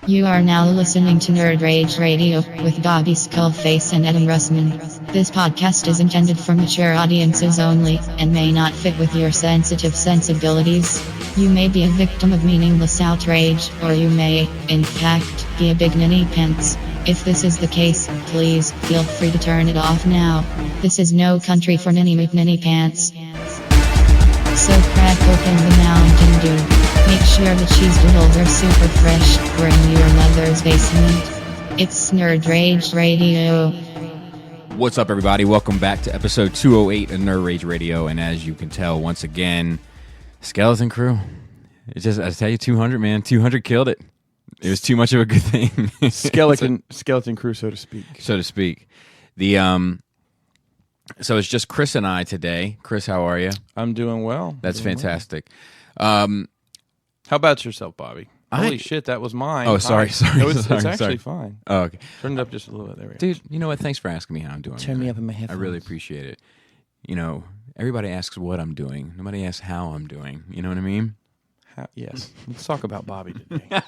You are now listening to Nerd Rage Radio with Bobby Skullface and Adam Russman. This podcast is intended for mature audiences only and may not fit with your sensitive sensibilities. You may be a victim of meaningless outrage, or you may, in fact, be a big ninny pants. If this is the case, please feel free to turn it off now. This is no country for ninny McNinny pants. So crack open the Mountain Dew. Make sure the cheese doodles are super fresh. We're in your mother's basement. It's Nerd Rage Radio. What's up, everybody? Welcome back to episode 208 of Nerd Rage Radio. And as you can tell, once again, Skeleton Crew. It's just, I tell you, 200, man. 200 killed it. It was too much of a good thing. Skeleton Crew, so to speak. So to speak. So it's just Chris and I today. Chris, how are you? I'm doing well. That's fantastic. How about yourself, Bobby? Holy shit, that was mine. Oh, sorry. No, it's sorry, actually sorry. fine. Oh, okay. Turn it up just a little bit. There we go. Dude, you know what? Thanks for asking me how I'm doing. Turn me up in my headphones. I really appreciate it. You know, everybody asks what I'm doing. Nobody asks how I'm doing. You know what I mean? Yes. Let's talk about Bobby today.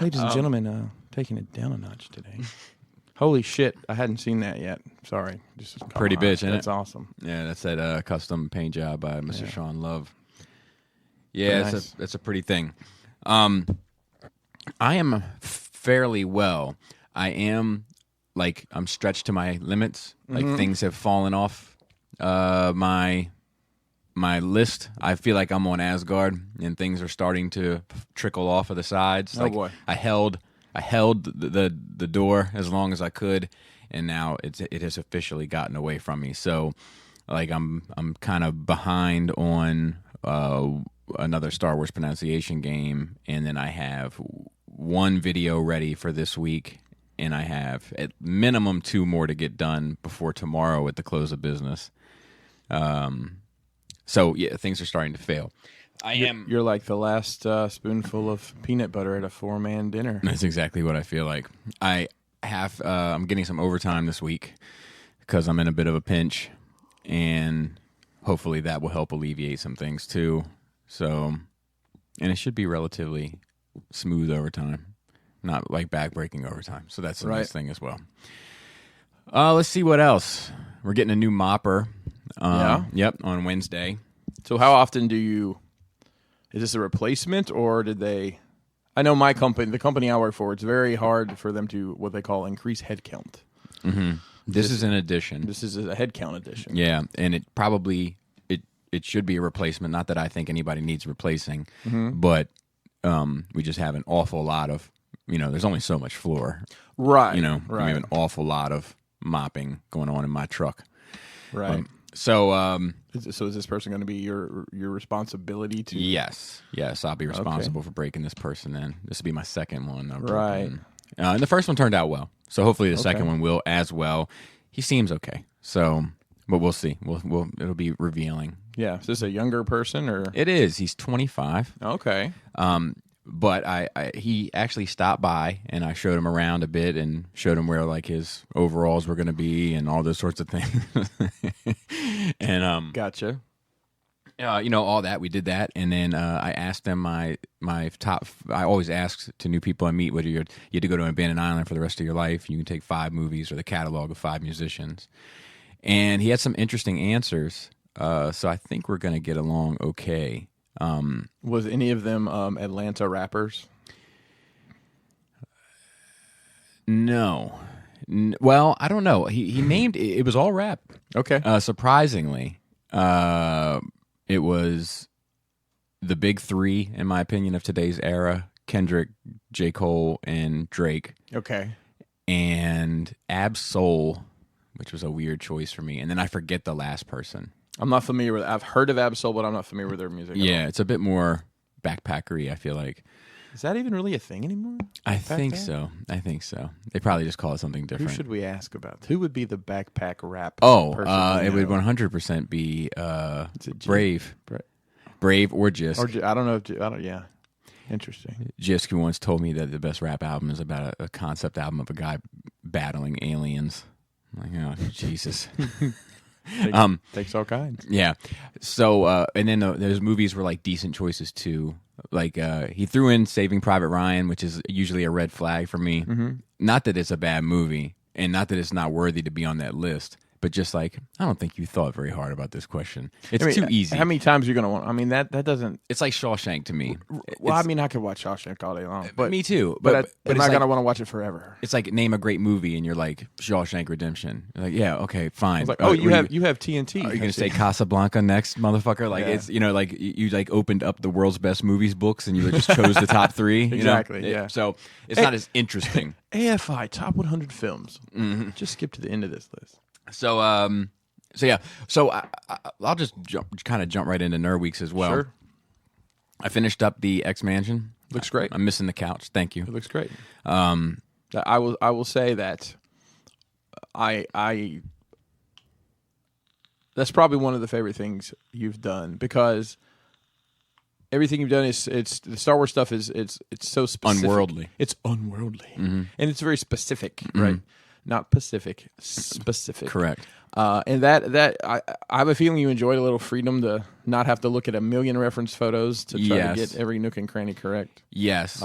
Ladies and gentlemen, taking it down a notch today. Holy shit, I hadn't seen that yet. Sorry. Pretty bitch, isn't it? That's awesome. Yeah, that's that custom paint job by Mr. Sean Love. Yeah, nice. it's a pretty thing. I am fairly well. I am, I'm stretched to my limits. Things have fallen off my list. I feel like I'm on Asgard, and things are starting to trickle off of the sides. Oh, boy. I held the door as long as I could, and now it has officially gotten away from me. So, I'm kind of behind on another Star Wars pronunciation game, and then I have one video ready for this week, and I have at minimum 2 more to get done before tomorrow at the close of business. So yeah, things are starting to fail. You're like the last spoonful of peanut butter at a 4-man dinner. That's exactly what I feel like. I'm getting some overtime this week because I'm in a bit of a pinch, and hopefully that will help alleviate some things too. So, and it should be relatively smooth overtime, not like back-breaking overtime. So that's a nice thing as well. Let's see what else. We're getting a new mopper. Yep, on Wednesday. So how often is this a replacement, or did they... I know the company I work for, it's very hard for them to, what they call, increase headcount. Mm-hmm. This is an addition. This is a headcount addition. Yeah, and it probably... It should be a replacement. Not that I think anybody needs replacing, but we just have an awful lot of, there's only so much floor. Right. We right. have an awful lot of mopping going on in my truck. Right. So is this person going to be your responsibility to? Yes, I'll be responsible for breaking this person in. This will be my second one. Right. And the first one turned out well, so hopefully the second one will as well. He seems okay, but we'll see. It'll be revealing. Yeah. Is this a younger person or? It is. He's 25. Okay. But he actually stopped by, and I showed him around a bit and showed him where his overalls were going to be and all those sorts of things. And gotcha. All that, we did that, and then I asked them my top. I always ask to new people I meet whether you had to go to an abandoned island for the rest of your life. You can take 5 movies or the catalog of 5 musicians, and he had some interesting answers. So I think we're going to get along okay. Was any of them Atlanta rappers? No. Well, I don't know. He named it was all rap. Okay. Surprisingly, it was the big 3, in my opinion, of today's era: Kendrick, J. Cole, and Drake. Okay. And Ab Soul, which was a weird choice for me. And then I forget the last person. I'm not familiar with. I've heard of Ab Soul, but I'm not familiar with their music. Yeah, it's a bit more backpackery, I feel like. Is that even really a thing anymore? I think so. They probably just call it something different. Who should we ask about? Who would be the backpack rap? It would 100% be Brave. Brave or Jisk. I don't know. Yeah. Interesting. Jisk, who once told me that the best rap album is about a concept album of a guy battling aliens. I'm like, oh, Jesus. Takes all kinds. Yeah. So, and then those movies were like decent choices too. Like he threw in Saving Private Ryan, which is usually a red flag for me. Not that it's a bad movie, and not that it's not worthy to be on that list, but just like, I don't think you thought very hard about this question. It's too easy. How many times are you going to want? I mean, that doesn't. It's like Shawshank to me. Well, I mean, I could watch Shawshank all day long. But me too. But am I like, going to want to watch it forever? It's like name a great movie, and you're like Shawshank Redemption. You're like, yeah, okay, fine. It's like, oh, you have TNT. Are you going to say Casablanca next, motherfucker? Like it's like you like opened up the world's best movies books, and you just chose the top 3. Exactly. Yeah. So it's not as interesting. AFI top 100 films. Just skip to the end of this list. So I'll just kind of jump right into Nerd Weeks as well. Sure. I finished up the X Mansion. Looks great. I'm missing the couch. Thank you. It looks great. I will say that I that's probably one of the favorite things you've done, because everything you've done is the Star Wars stuff is it's so specific. Unworldly. It's unworldly, and it's very specific, right? Not Pacific, specific. Correct. And that I have a feeling you enjoyed a little freedom to not have to look at a million reference photos to try to get every nook and cranny correct. Yes.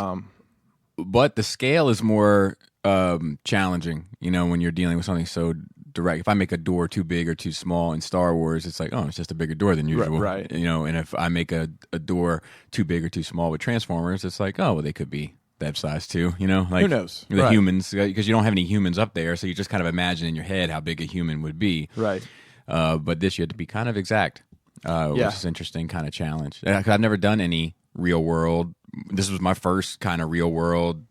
But the scale is more challenging, when you're dealing with something so direct. If I make a door too big or too small in Star Wars, it's like, oh, it's just a bigger door than usual. Right. And if I make a door too big or too small with Transformers, it's like, oh, well, they could be that size too, like who knows? The humans, because you don't have any humans up there, so you just kind of imagine in your head how big a human would be. Right. But this you had to be kind of exact, which is interesting kind of challenge. I've never done any real world. This was my first kind of real world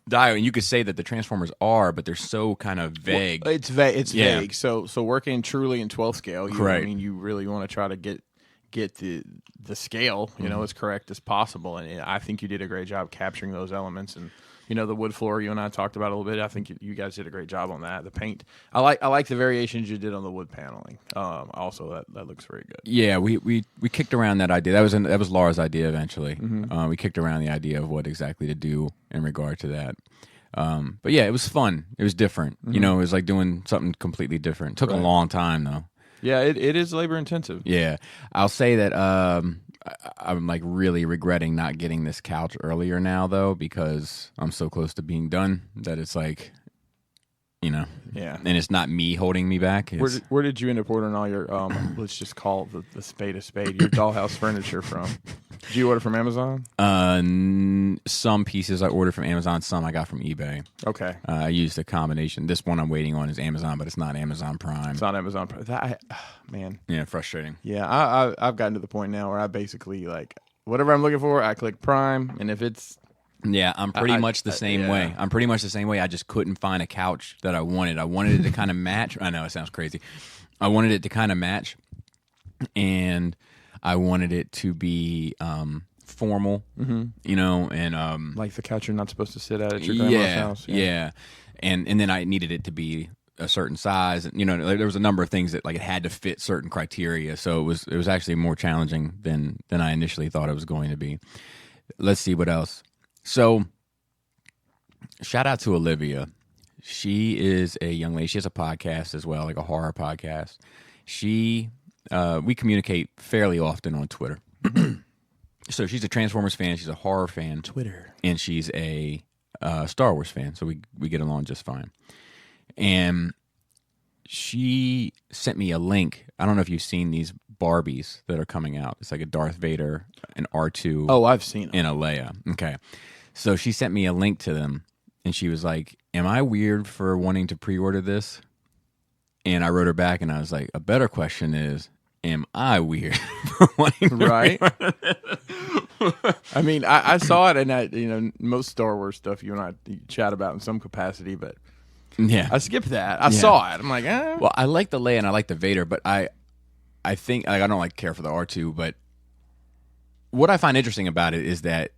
dial, and you could say that the Transformers are, but they're so kind of vague. Well, it's vague. It's vague. So working truly in 12 scale, right. I mean, you really want to try to get the scale, as correct as possible, and I think you did a great job capturing those elements. And the wood floor you and I talked about a little bit. I think you guys did a great job on that. The paint, I like the variations you did on the wood paneling. Also, that looks very good. Yeah, we kicked around that idea. That was Laura's idea eventually. We kicked around the idea of what exactly to do in regard to that. But yeah, it was fun. It was different. It was like doing something completely different. It took a long time though. Yeah, it is labor intensive. Yeah, I'll say that I'm like really regretting not getting this couch earlier now though, because I'm so close to being done that it's like, yeah, and it's not me holding me back. Where did you end up ordering all your let's just call the spade a spade, your dollhouse furniture from? Did you order from Amazon? Some pieces I ordered from Amazon, some I got from eBay. Okay. I used a combination. This one I'm waiting on is Amazon, but it's not Amazon Prime. It's not Amazon Prime. Man. Yeah, frustrating. Yeah, I've gotten to the point now where I basically, like, whatever I'm looking for, I click Prime, and if it's... Yeah, I'm pretty much the same way. I'm pretty much the same way. I just couldn't find a couch that I wanted. I wanted it to kind of match. I know, it sounds crazy. I wanted it to kind of match, and I wanted it to be formal, and like the couch you're not supposed to sit at your grandma's house. Yeah. And then I needed it to be a certain size, and there was a number of things that like it had to fit certain criteria. So it was actually more challenging than I initially thought it was going to be. Let's see what else. So, shout out to Olivia. She is a young lady. She has a podcast as well, like a horror podcast. We communicate fairly often on Twitter. So she's a Transformers fan. She's a horror fan. Twitter. And she's a Star Wars fan. So we get along just fine. And she sent me a link. I don't know if you've seen these Barbies that are coming out. It's like a Darth Vader, an R2. Oh, I've seen them. And a Leia. Okay. So she sent me a link to them, and she was like, am I weird for wanting to pre-order this? And I wrote her back, and I was like, a better question is, am I weird for wanting to pre-order this? I mean, I saw it, and most Star Wars stuff you and I chat about in some capacity, but yeah, I skipped that. I saw it. I'm like, eh. Well, I like the Leia and I like the Vader, but I think I don't care for the R2, but what I find interesting about it is that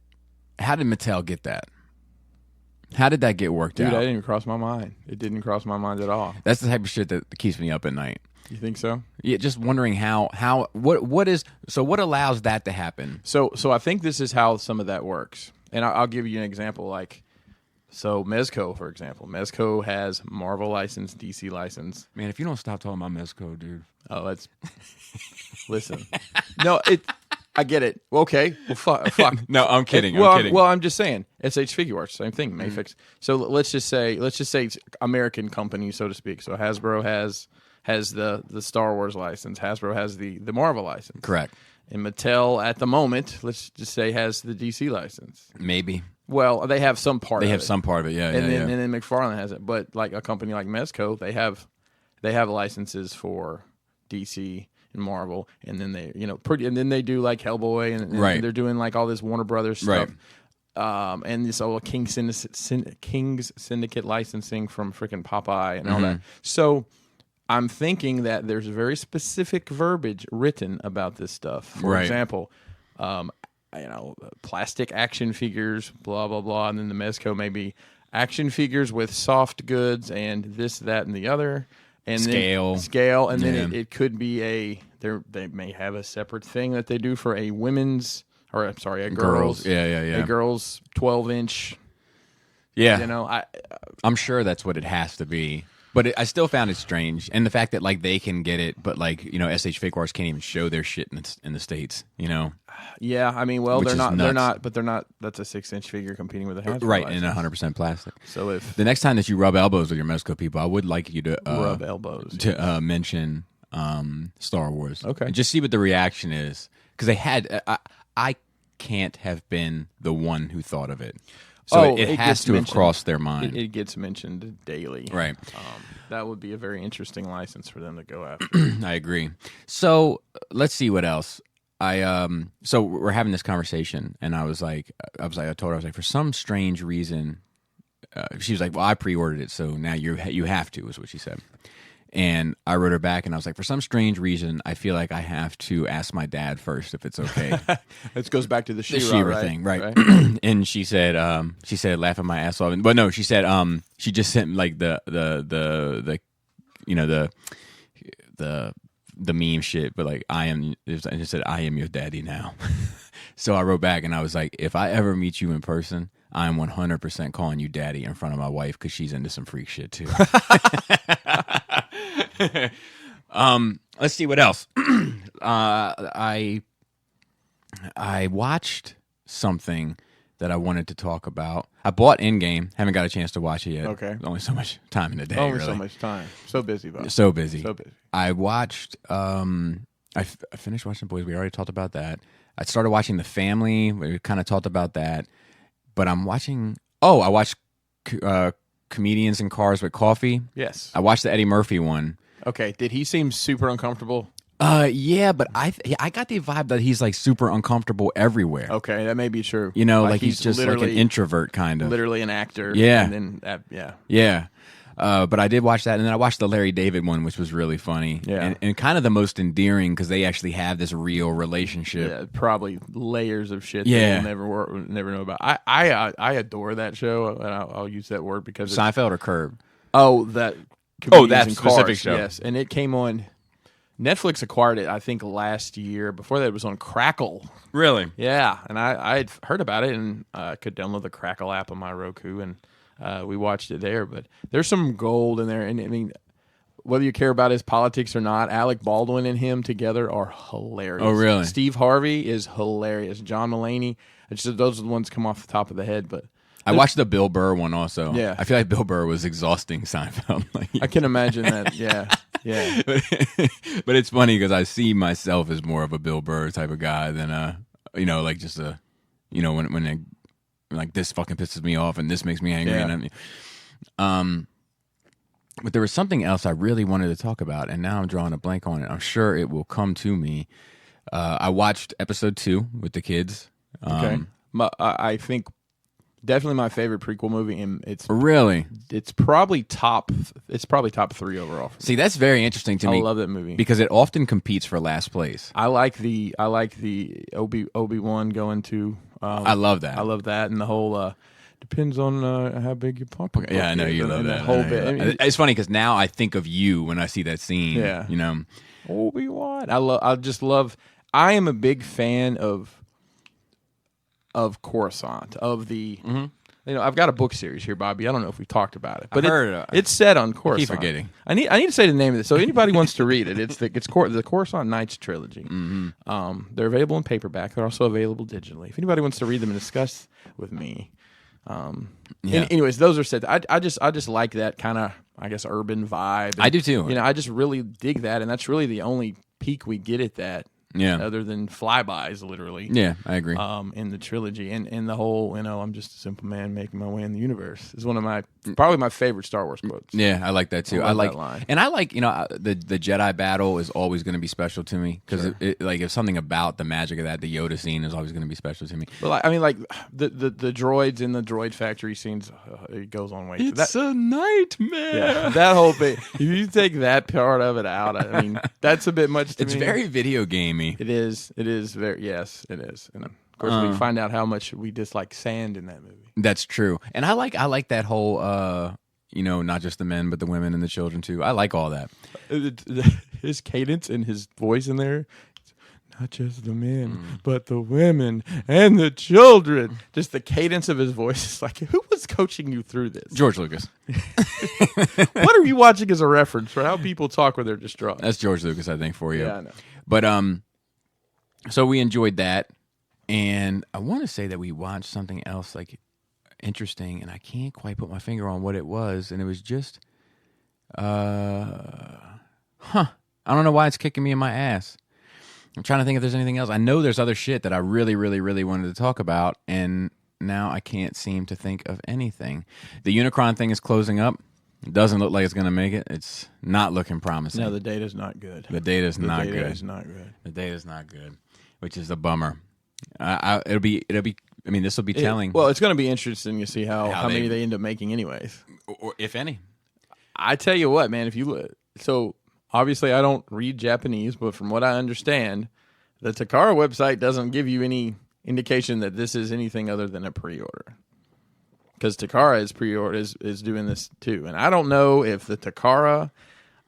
how did Mattel get that? How did that get worked out? Dude, that didn't even cross my mind. It didn't cross my mind at all. That's the type of shit that keeps me up at night. You think so? Yeah, just wondering what allows that to happen? So I think this is how some of that works. And I'll give you an example. Like, So Mezco, for example, Mezco has Marvel license, DC license. Man, if you don't stop talking about Mascot, dude. Oh, that's listen. No, I get it. Okay, well, fuck. No, I'm kidding. Well, I'm kidding. well, I'm just saying. SH Figure Arts, same thing. Mayfix. So let's just say it's American company, so to speak. So Hasbro has the Star Wars license. Hasbro has the Marvel license. Correct. And Mattel, at the moment, let's just say, has the DC license. Maybe. Well, they have some part. They of have it. some part of it, yeah. And then McFarlane has it. But like a company like Mezco, they have licenses for DC and Marvel, and then they and then they do like Hellboy, and Right. they're doing like all this Warner Brothers stuff. Right. And this old King's Syndicate licensing from freaking Popeye and all that. So I'm thinking that there's very specific verbiage written about this stuff. For Right. example, plastic action figures, blah, blah, blah. And then the Mezco may be action figures with soft goods and this, that, and the other. And Scale. And then it could be they may have a separate thing that they do for a women's, or I'm sorry, a girl's. Yeah. A girl's 12-inch. Yeah. I'm sure that's what it has to be. But I still found it strange, and the fact that like they can get it, but like SH Figure Arts can't even show their shit in the States. Yeah, I mean, well, Which they're is not. nuts. They're not. That's a 6-inch figure competing with a Hasbro Right, license. and 100% plastic. So if The next time that you rub elbows with your Mezco people, I would like you to rub elbows, to mention Star Wars. Okay. And just see what the reaction is, because they had. I can't have been the one who thought of it, so it has gets to have mentioned. crossed their mind. It gets mentioned daily, Right. That would be a very interesting license for them to go after. I agree. So let's see what else. So we're having this conversation, and I told her, for some strange reason, she was like, well, I pre-ordered it, so now you have to, is what she said. And I wrote her back, and I was like, for some strange reason, I feel like I have to ask my dad first if it's okay. This goes back to the She-Ra right? thing, right? And she said, laughing my ass off. But no, she said, she just sent like the meme shit, but like and it said, I am your daddy now. So I wrote back, and I was like, if I ever meet you in person, I'm 100% calling you daddy in front of my wife, because she's into some freak shit too. Let's see what else. I watched something that I wanted to talk about. I bought Endgame. Haven't got a chance to watch it yet. Okay. Only so much time in the day. Only really. so much time. So busy, though. So busy. So busy. I watched. I finished watching The Boys. We already talked about that. I started watching The Family. We kind of talked about that. But I'm watching. Oh, I watched Comedians in Cars with Coffee. Yes. I watched the Eddie Murphy one. Okay. Did he seem super uncomfortable? Yeah, but I got the vibe that he's like super uncomfortable everywhere. Okay, that may be true. Like he's just like an introvert kind of. Literally an actor. Yeah. And then, yeah. Yeah. But I did watch that, and then I watched the Larry David one, which was really funny. Yeah. And kind of the most endearing, because they actually have this real relationship. Yeah, probably layers of shit Yeah. that we'll never know about. I adore that show, and I'll use that word because it's, Seinfeld or Curb? that That in specific Cars, show. Yes, and it came on. Netflix acquired it, I think, last year. Before that, it was on Crackle. Really? Yeah, and I had heard about it, and I could download the Crackle app on my Roku, and we watched it there. But there's some gold in there, and I mean, whether you care about his politics or not, Alec Baldwin and him together are hilarious. Oh, really? Steve Harvey is hilarious. John Mulaney, those are the ones that come off the top of the head, but I watched the Bill Burr one also. Yeah. I feel like Bill Burr was exhausing Seinfeld. I can imagine that. Yeah, yeah. But it's funny because I see myself as more of a Bill Burr type of guy than like just when they, like, this fucking pisses me off and this makes me angry. Yeah. And but there was something else I really wanted to talk about, and now I'm drawing a blank on it. I'm sure it will come to me. I watched episode 2 with the kids. Okay. I think definitely my favorite prequel movie, and Really? it's probably top 3 overall. See, that's very interesting to me. I love that movie because it often competes for last place. I like the Obi-Wan going to. I love that. I love that, and the whole depends on how big your pocketbook is. Yeah, I know you love and that. The whole I know bit. you I love mean, that. It's funny because now I think of you when I see that scene. Yeah. Obi-Wan. I just love. I am a big fan of Coruscant, of the I've got a book series here, Bobby. I don't know if we've talked about it, but it's set on Coruscant. Keep forgetting. I need to say the name of this. So anybody wants to read it, it's the Coruscant Nights trilogy. Mm-hmm. They're available in paperback. They're also available digitally. If anybody wants to read them and discuss with me, anyways, those are set. I just like that kind of, I guess, urban vibe. And, I do too. I just really dig that, and that's really the only peak we get at that. Yeah. Other than flybys, literally. Yeah, I agree. In the trilogy, and the whole, I'm just a simple man making my way in the universe is one of probably my favorite Star Wars quotes. Yeah, I like that too. I like that line. And I like, the Jedi battle is always going to be special to me because if something about the magic of that, the Yoda scene is always going to be special to me. But the droids in the droid factory scenes, it goes on way. It's a nightmare. Yeah, that whole thing. If you take that part of it out, I mean, that's a bit much to me. It's very video gamey. It is very, yes, it is. And of course, we find out how much we dislike sand in that movie. That's true. And I like that whole, not just the men, but the women and the children too. I like all that. His cadence and his voice in there, not just the men, but the women and the children. Just the cadence of his voice is like, who was coaching you through this? George Lucas. What are you watching as a reference for how people talk when they're distraught? That's George Lucas, I think, for you. Yeah, I know. But so we enjoyed that, and I want to say that we watched something else like interesting, and I can't quite put my finger on what it was, and it was just, I don't know why it's kicking me in my ass. I'm trying to think if there's anything else. I know there's other shit that I really, really, really wanted to talk about, and now I can't seem to think of anything. The Unicron thing is closing up. It doesn't look like it's going to make it. It's not looking promising. No, the data's not good. The data's not good. The data is not good. The data's not good, which is a bummer. It'll be. I mean, this will be telling. Well, it's going to be interesting to see how many they end up making, anyways, or if any. I tell you what, man. If you look, so obviously I don't read Japanese, but from what I understand, the Takara website doesn't give you any indication that this is anything other than a pre-order. Because Takara is doing this too, and I don't know if the Takara,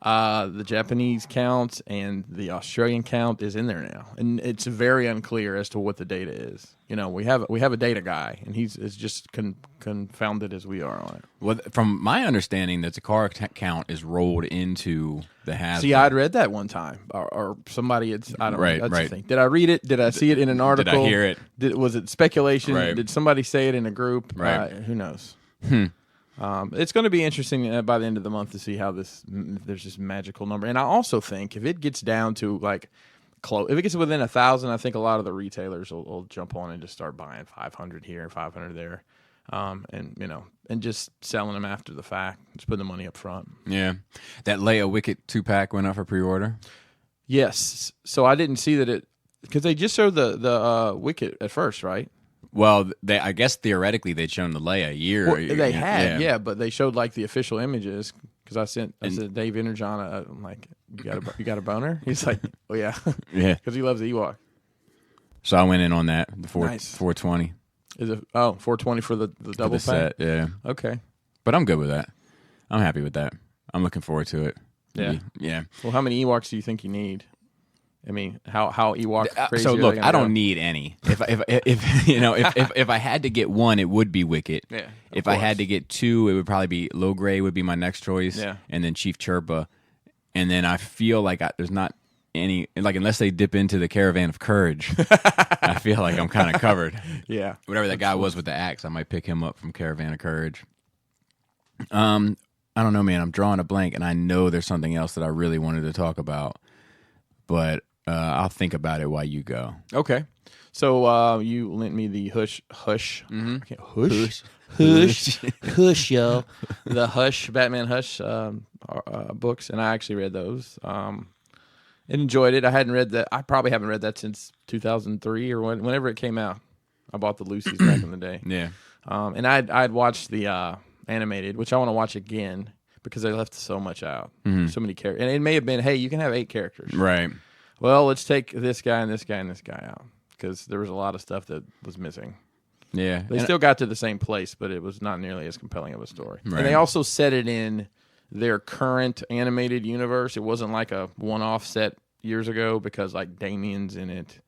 the Japanese count and the Australian count is in there now, and it's very unclear as to what the data is. We have a data guy, and he's as just confounded as we are on it. Well, from my understanding, the Takara count is rolled into the Hasbro. See, I'd read that one time, or somebody. I don't know. That's the thing. Did I read it? Did I see it in an article? Did I hear it? Was it speculation? Right. Did somebody say it in a group? Right. Who knows? It's going to be interesting by the end of the month to see how there's this magical number. And I also think if it gets down to if it gets within 1,000, I think a lot of the retailers will jump on and just start buying 500 here and 500 there, and just selling them after the fact, just putting the money up front. Yeah, that Leia Wicket 2-pack went up for pre-order. Yes, so I didn't see that because they just showed the Wicket at first, right? Well, I guess theoretically they'd shown the Leia a year. Well, they had, yeah, but they showed the official images because I said Dave Energon, I'm like, you got a boner? He's like, oh yeah, yeah, because he loves the Ewok. So I went in on that, the 420. Is it 420 for the double pack? Set, yeah. Okay, but I'm good with that. I'm happy with that. I'm looking forward to it. Yeah. Well, how many Ewoks do you think you need? I mean, how Ewok crazy? So look, I don't need any. If I had to get one, it would be Wicket. Yeah. If I had to get two, it would probably be Low Gray would be my next choice. Yeah. And then Chief Chirpa, and then I feel like there's not any unless they dip into the Caravan of Courage. I feel like I'm kind of covered. Yeah. Whatever that guy was with the axe, I might pick him up from Caravan of Courage. I don't know, man. I'm drawing a blank, and I know there's something else that I really wanted to talk about, but. I'll think about it while you go. Okay. So you lent me the Hush, Mm-hmm. Hush, yo. The Hush, Batman Hush books, and I actually read those and enjoyed it. I hadn't read that. I probably haven't read that since 2003 or whenever it came out. I bought the Lucy's back in the day. Yeah. And I'd watched the animated, which I want to watch again because they left so much out. Mm-hmm. So many characters. And it may have been, hey, you can have 8 characters. Right. Well, let's take this guy and this guy and this guy out because there was a lot of stuff that was missing. Yeah. They still got to the same place, but it was not nearly as compelling of a story. Right. And they also set it in their current animated universe. It wasn't like a one-off set years ago because Damien's in it.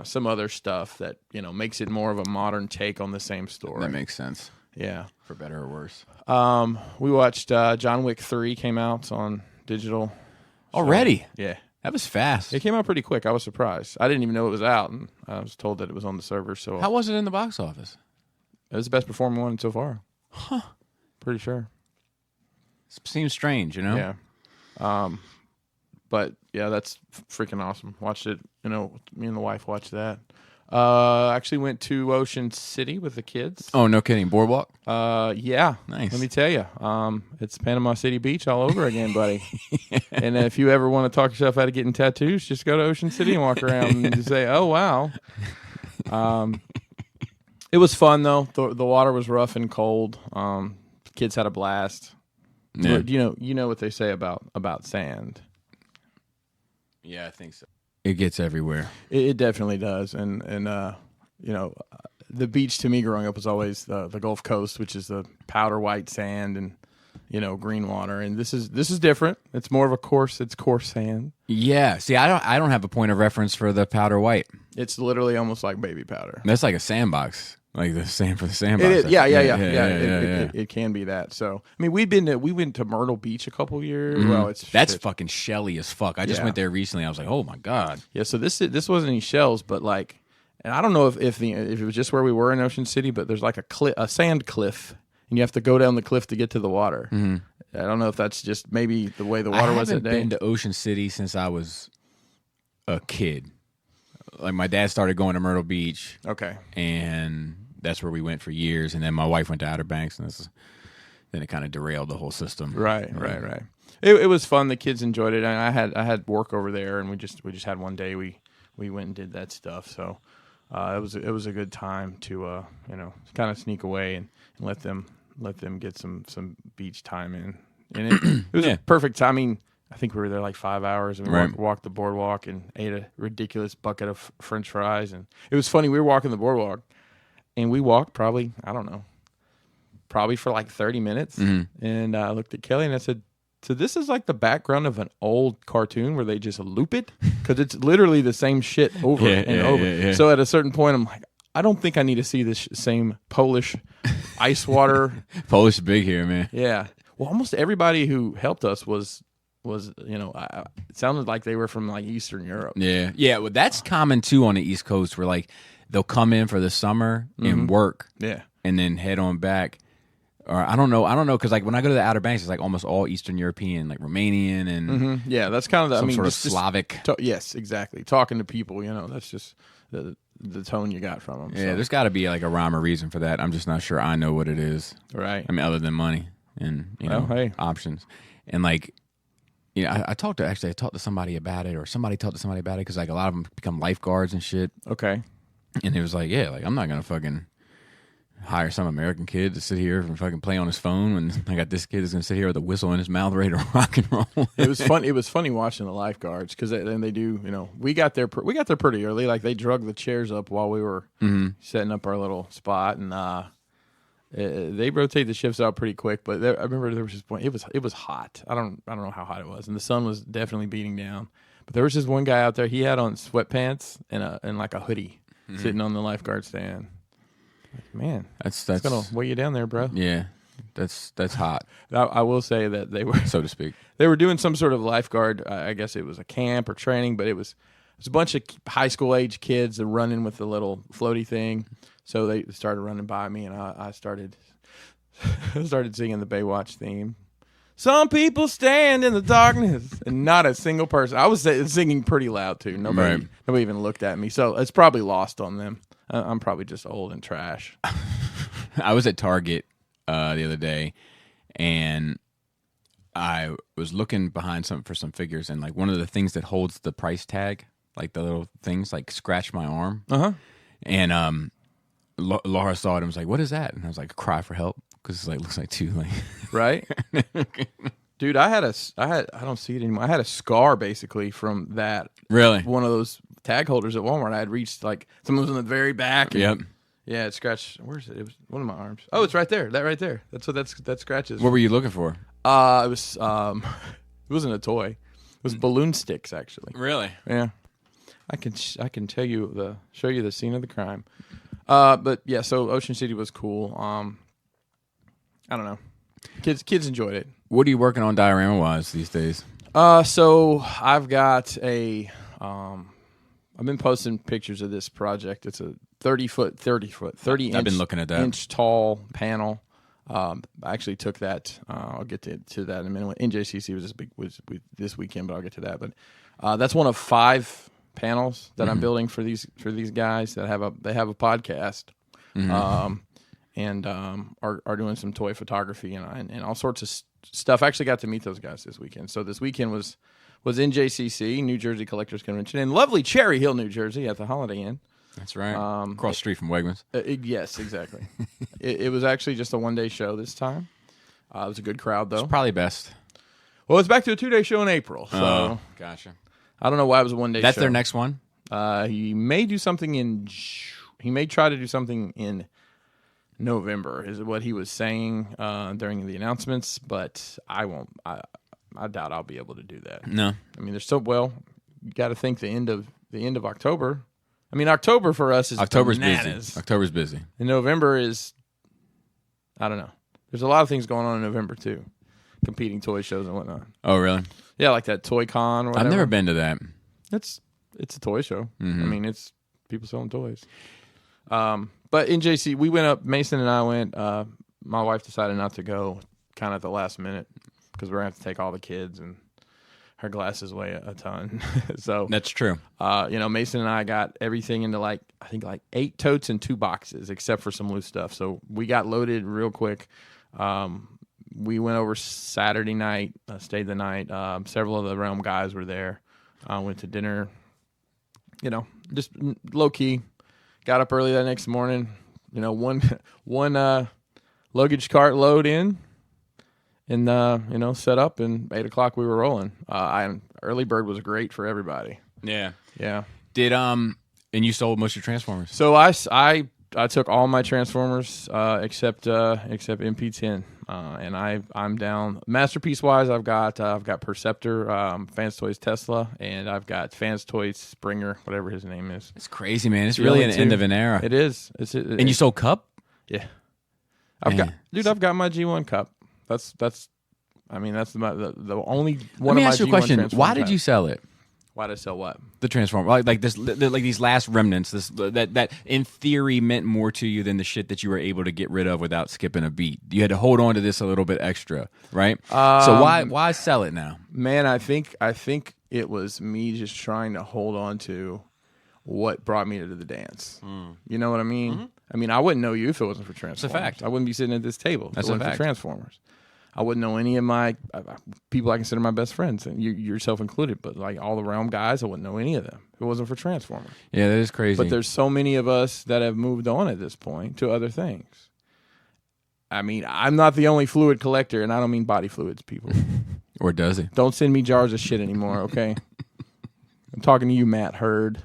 some other stuff that makes it more of a modern take on the same story. That makes sense. Yeah, for better or worse. We watched John Wick 3 came out on digital Already. Yeah, That was fast. it came out pretty quick. I was surprised. I didn't even know it was out, and I was told that it was on the server. So How was it in the box office? it was the best performing one so far. Huh. Pretty sure. Seems strange, Yeah. But yeah, that's freaking awesome. Watched it. Me and the wife watched that. Actually went to Ocean City with the kids. Oh, no kidding. Boardwalk? Yeah. Nice. Let me tell you, it's Panama City Beach all over again, buddy. And if you ever want to talk yourself out of getting tattoos, just go to Ocean City and walk around and say, "Oh wow." It was fun though. The water was rough and cold. Kids had a blast. Yeah. But you know what they say about sand. Yeah, I think so. It gets everywhere. It definitely does, and the beach to me growing up was always the Gulf Coast, which is the powder white sand and green water. And this is different. It's more of a coarse sand. Yeah. See, I don't have a point of reference for the powder white. It's literally almost like baby powder. That's like a sandbox, like the sand for the sandbox. It is. Yeah. It can be that. So I mean, we went to Myrtle Beach a couple years. Mm-hmm. Well, that's fucking shelly as fuck. I just went there recently. I was like, oh my god. Yeah. So this wasn't any shells, but like, and I don't know if it was just where we were in Ocean City, but there's like a sand cliff, and you have to go down the cliff to get to the water. Mm-hmm. I don't know if that's just maybe the way the water was that day. I haven't been to Ocean City since I was a kid. Like my dad started going to Myrtle Beach. Okay. And that's where we went for years. And then my wife went to Outer Banks, and then it kind of derailed the whole system. Right. It was fun. The kids enjoyed it. And I had work over there, and we just had one day we went and did that stuff. So it was a good time to kind of sneak away and let them get some beach time in. And it was a perfect time. I mean, I think we were there like 5 hours, and we walked the boardwalk and ate a ridiculous bucket of French fries. And it was funny. We were walking the boardwalk, and we walked probably for like 30 minutes. Mm-hmm. And I looked at Kelly and I said, "So this is like the background of an old cartoon where they just loop it, because it's literally the same shit over and over." Yeah. So at a certain point, I'm like, I don't think I need to see this same Polish ice water. Polish big here, man. Yeah. Well, almost everybody who helped us was it sounded like they were from like Eastern Europe. Yeah. Well, that's common too on the East Coast, where like they'll come in for the summer and work, and then head on back. Or I don't know, because like when I go to the Outer Banks, it's like almost all Eastern European, like Romanian and yeah, that's kind of some sort of Slavic. Yes, exactly. Talking to people, that's just the tone you got from them. Yeah, so there's got to be like a rhyme or reason for that. I'm just not sure I know what it is. Right. I mean, other than money and options, and like. I talked to somebody about it, or somebody talked to somebody about it, because like a lot of them become lifeguards and shit. Okay. And it was like, yeah, like I'm not gonna fucking hire some American kid to sit here and fucking play on his phone when I got this kid that's gonna sit here with a whistle in his mouth ready to rock and roll. It was fun. It was funny watching the lifeguards, because then they do. We got there pretty early. Like they drug the chairs up while we were setting up our little spot, and they rotate the shifts out pretty quick. But I remember there was this point. It was hot. I don't know how hot it was, and the sun was definitely beating down. But there was this one guy out there. He had on sweatpants and like a hoodie, sitting on the lifeguard stand. Like, man, that's gonna weigh you down there, bro. Yeah, that's hot. I will say that they were, so to speak, they were doing some sort of lifeguard. I guess it was a camp or training, but it was a bunch of high school age kids that running with the little floaty thing. So they started running by me, and I started singing the Baywatch theme. Some people stand in the darkness, and not a single person. I was singing pretty loud too. Nobody even looked at me. So it's probably lost on them. I'm probably just old and trash. I was at Target the other day, and I was looking behind for some figures, and like one of the things that holds the price tag, like the little things, like scratched my arm. And Laura saw it and was like, "What is that?" And I was like, "Cry for help," because it's like looks like two, like right. Dude, I don't see it anymore. I had a scar basically from that. Really? One of those tag holders at Walmart. I had reached like someone was in the very back. Yep. Yeah, it scratched. Where's it? It was one of my arms. Oh, it's right there. That right there. That's what that scratches. What were you looking for? It was it wasn't a toy. It was balloon sticks actually. Really? Yeah. I can show you the scene of the crime. But yeah, so Ocean City was cool. I don't know. Kids enjoyed it. What are you working on diorama wise these days? So I've got I've been posting pictures of this project. It's a 30 I've been looking at that. inch tall panel. I actually took that. I'll get to that in a minute. NJCC was this weekend, but I'll get to that. But that's one of 5 panels that I'm building for these guys that have a podcast, and are doing some toy photography and all sorts of stuff. I actually got to meet those guys this weekend. So this weekend was NJCC, New Jersey Collectors Convention, in lovely Cherry Hill, New Jersey, at the Holiday Inn. That's right. Across the street from Wegmans. Yes, exactly. it was actually just a one-day show this time. It was a good crowd, though. It's probably best. Well, it's back to a 2-day show in April. So gotcha. I don't know why it was a one-day show. That's their next one? He may do something he may try to do something in November, is what he was saying during the announcements, but I won't. I doubt I'll be able to do that. No. I mean, there's you got to think the end of October. I mean, October for us is October's bananas. busy. October's busy. And November is, I don't know. There's a lot of things going on in November too, competing toy shows and whatnot. Oh, really? Yeah, like that Toy Con or whatever. I've never been to that. It's a toy show. I mean, it's people selling toys. But in JC, we went up. Mason and I went. My wife decided not to go, kind of at the last minute, because we're gonna have to take all the kids, and her glasses weigh a ton. So That's true. Mason and I got everything into I think 8 totes and 2 boxes, except for some loose stuff. So we got loaded real quick. We went over Saturday night, stayed the night. Several of the Realm guys were there. Went to dinner. Just low key. Got up early that next morning. One luggage cart load in, and set up, and 8 o'clock we were rolling. Early bird was great for everybody. Yeah. Yeah. Did and you sold most of your Transformers? So I took all my Transformers except MP10, and I'm down masterpiece wise. I've got Perceptor, Fans Toys Tesla, and I've got Fans Toys Springer, whatever his name is. It's crazy, man. It's really an end of an era. It is. And you sold Cup? Yeah. I've got my G1 Cup. That's the only one. Let me of my ask you a G1 question. Transformers Why did you sell it? Why did I sell what? The Transformer, like these last remnants, that in theory meant more to you than the shit that you were able to get rid of without skipping a beat. You had to hold on to this a little bit extra, right? So why sell it now? Man, I think it was me just trying to hold on to what brought me to the dance. You know what I mean? Mm-hmm. I mean, I wouldn't know you if it wasn't for Transformers. That's a fact. I wouldn't be sitting at this table if That's it wasn't a fact. for Transformers. I wouldn't know any of my people I consider my best friends, and yourself included. But like all the Realm guys, I wouldn't know any of them if it wasn't for Transformers. Yeah, that is crazy. But there's so many of us that have moved on at this point to other things. I mean, I'm not the only fluid collector, and I don't mean body fluids, people. Or does he? Don't send me jars of shit anymore, okay? I'm talking to you, Matt Hurd.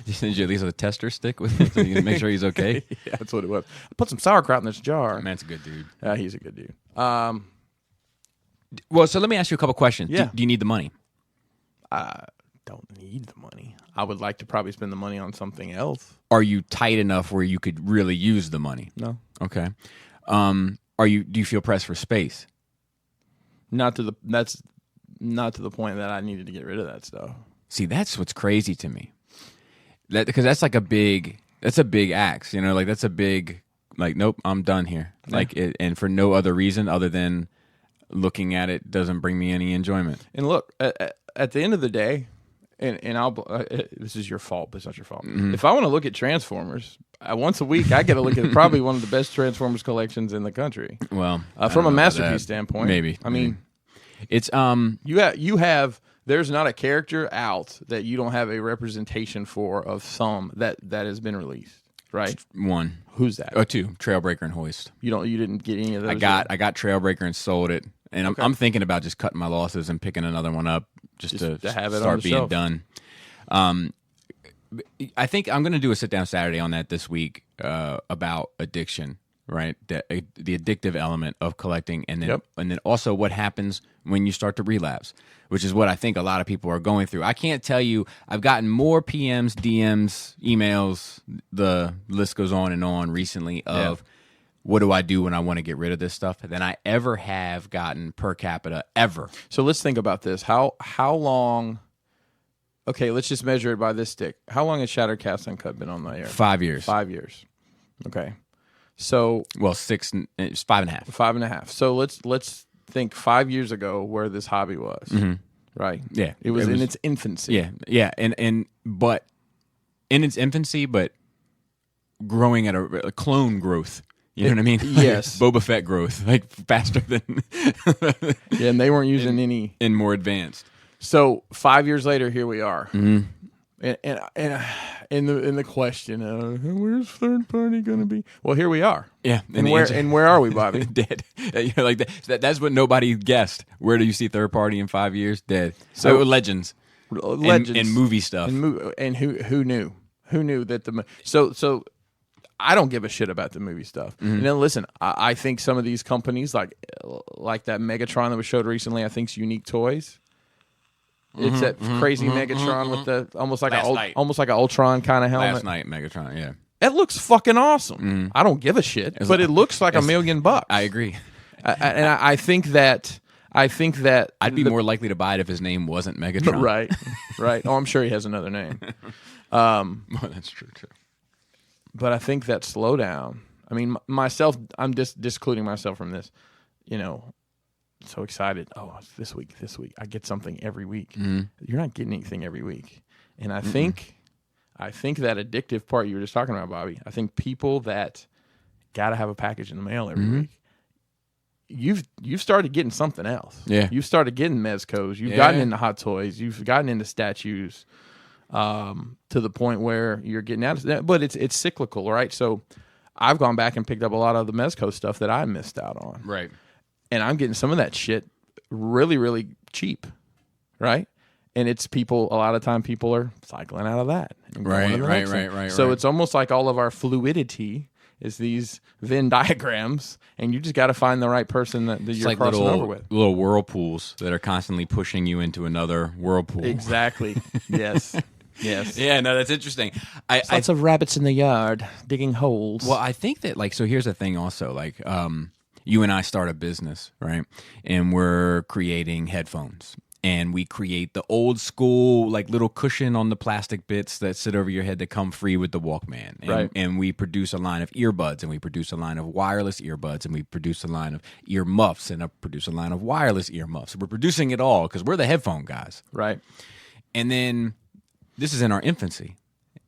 Did you at least have a tester stick with him so you can make sure he's okay? Yeah, that's what it was. I put some sauerkraut in this jar. Man's a good dude. He's a good dude. Well, so let me ask you a couple questions. Yeah. Do you need the money? I don't need the money. I would like to probably spend the money on something else. Are you tight enough where you could really use the money? No. Okay. Do you feel pressed for space? That's not to the point that I needed to get rid of that stuff. See, that's what's crazy to me. Because that's like a big axe, like that's a big, like, nope, I'm done here. Yeah. Like, and for no other reason other than looking at it doesn't bring me any enjoyment. And look, at the end of the day, and I'll this is your fault, but it's not your fault. Mm-hmm. If I want to look at Transformers once a week, I get to look at probably one of the best Transformers collections in the country. Well, from a masterpiece standpoint, maybe. I mean, it's you have. There's not a character out that you don't have a representation for of some that has been released, right? One. Who's that? Oh, 2. Trailbreaker and Hoist. You didn't get any of those. I got Trailbreaker and sold it, and I'm thinking about just cutting my losses and picking another one up just to have it start on the being shelf. done. I think I'm going to do a sit down Saturday on that this week about addiction. right? The addictive element of collecting, and then Yep. and then also what happens when you start to relapse, which is what I think a lot of people are going through. I can't tell you, I've gotten more PMs, DMs, emails, the list goes on recently of what do I do when I want to get rid of this stuff than I ever have gotten per capita ever. So let's think about this. How long? Okay, let's just measure it by this stick. How long has Shattercast Uncut been on the air? 5 years. 5 years. Okay. So Well, it's 5.5. 5.5. So let's think 5 years ago where this hobby was. Right. Yeah. It was in its infancy. Yeah, and but in its infancy, but growing at a clone growth. You know what I mean? Yes. Boba Fett growth, like faster than Yeah, and they weren't using any. and more advanced. So 5 years later, here we are. And in the question, where's third party going to be? Well, here we are. Yeah, And where are we, Bobby? Dead. You know, like that's what nobody guessed. Where do you see third party in 5 years? Dead. So- legends, Legends and movie stuff. and who knew? Who knew that so I don't give a shit about the movie stuff. And then listen, I think some of these companies like that Megatron that was showed recently, I think's Unique Toys. It's that crazy Megatron with the almost like an Ultron kind of helmet. Last night, Megatron. Yeah, It looks fucking awesome. I don't give a shit, but it looks like $1 million. I agree. I think that I'd be more likely to buy it if his name wasn't Megatron. right. Oh, I'm sure he has another name. Well, that's true too. But I think that slowdown. I mean, myself, I'm just discluding myself from this. You know, so excited. Oh, it's this week. I get something every week. You're not getting anything every week. And I think that addictive part you were just talking about, Bobby. I think people that got to have a package in the mail every week. You've started getting something else. Yeah. You've started getting Mezcos. You've gotten into Hot Toys. You've gotten into statues. To the point where you're getting out of that, but it's cyclical, right? So I've gone back and picked up a lot of the Mezco stuff that I missed out on, Right. and I'm getting some of that shit really, really cheap, right? And it's people. A lot of time, people are cycling out of that, and going to the next thing. So it's almost like all of our fluidity is these Venn diagrams, and you just got to find the right person that you're like crossing over with. Little whirlpools that are constantly pushing you into another whirlpool. Exactly. Yes. Yes. Yeah, no, that's interesting. Lots of rabbits in the yard digging holes. Well, I think that so here's the thing also, you and I start a business, right? And we're creating headphones. And we create the old school, little cushion on the plastic bits that sit over your head that come free with the Walkman. And, right. And we produce a line of earbuds, and we produce a line of wireless earbuds, and we produce a line of ear muffs, and produce a line of wireless ear muffs. We're producing it all because we're the headphone guys. Right. And then this is in our infancy,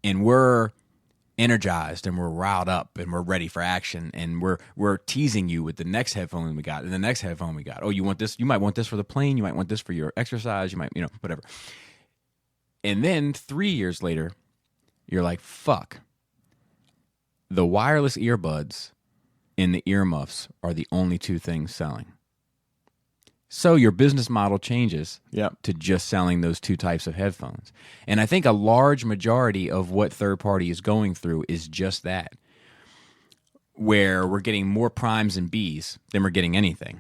and we're energized and we're riled up and we're ready for action, and we're teasing you with the next headphone we got and the next headphone we got. Oh, you want this? You might want this for the plane. You might want this for your exercise. You might, whatever. And then 3 years later, you're like, fuck. The wireless earbuds and the earmuffs are the only two things selling. So your business model changes to just selling those two types of headphones. And I think a large majority of what third party is going through is just that, where we're getting more primes and Bs than we're getting anything.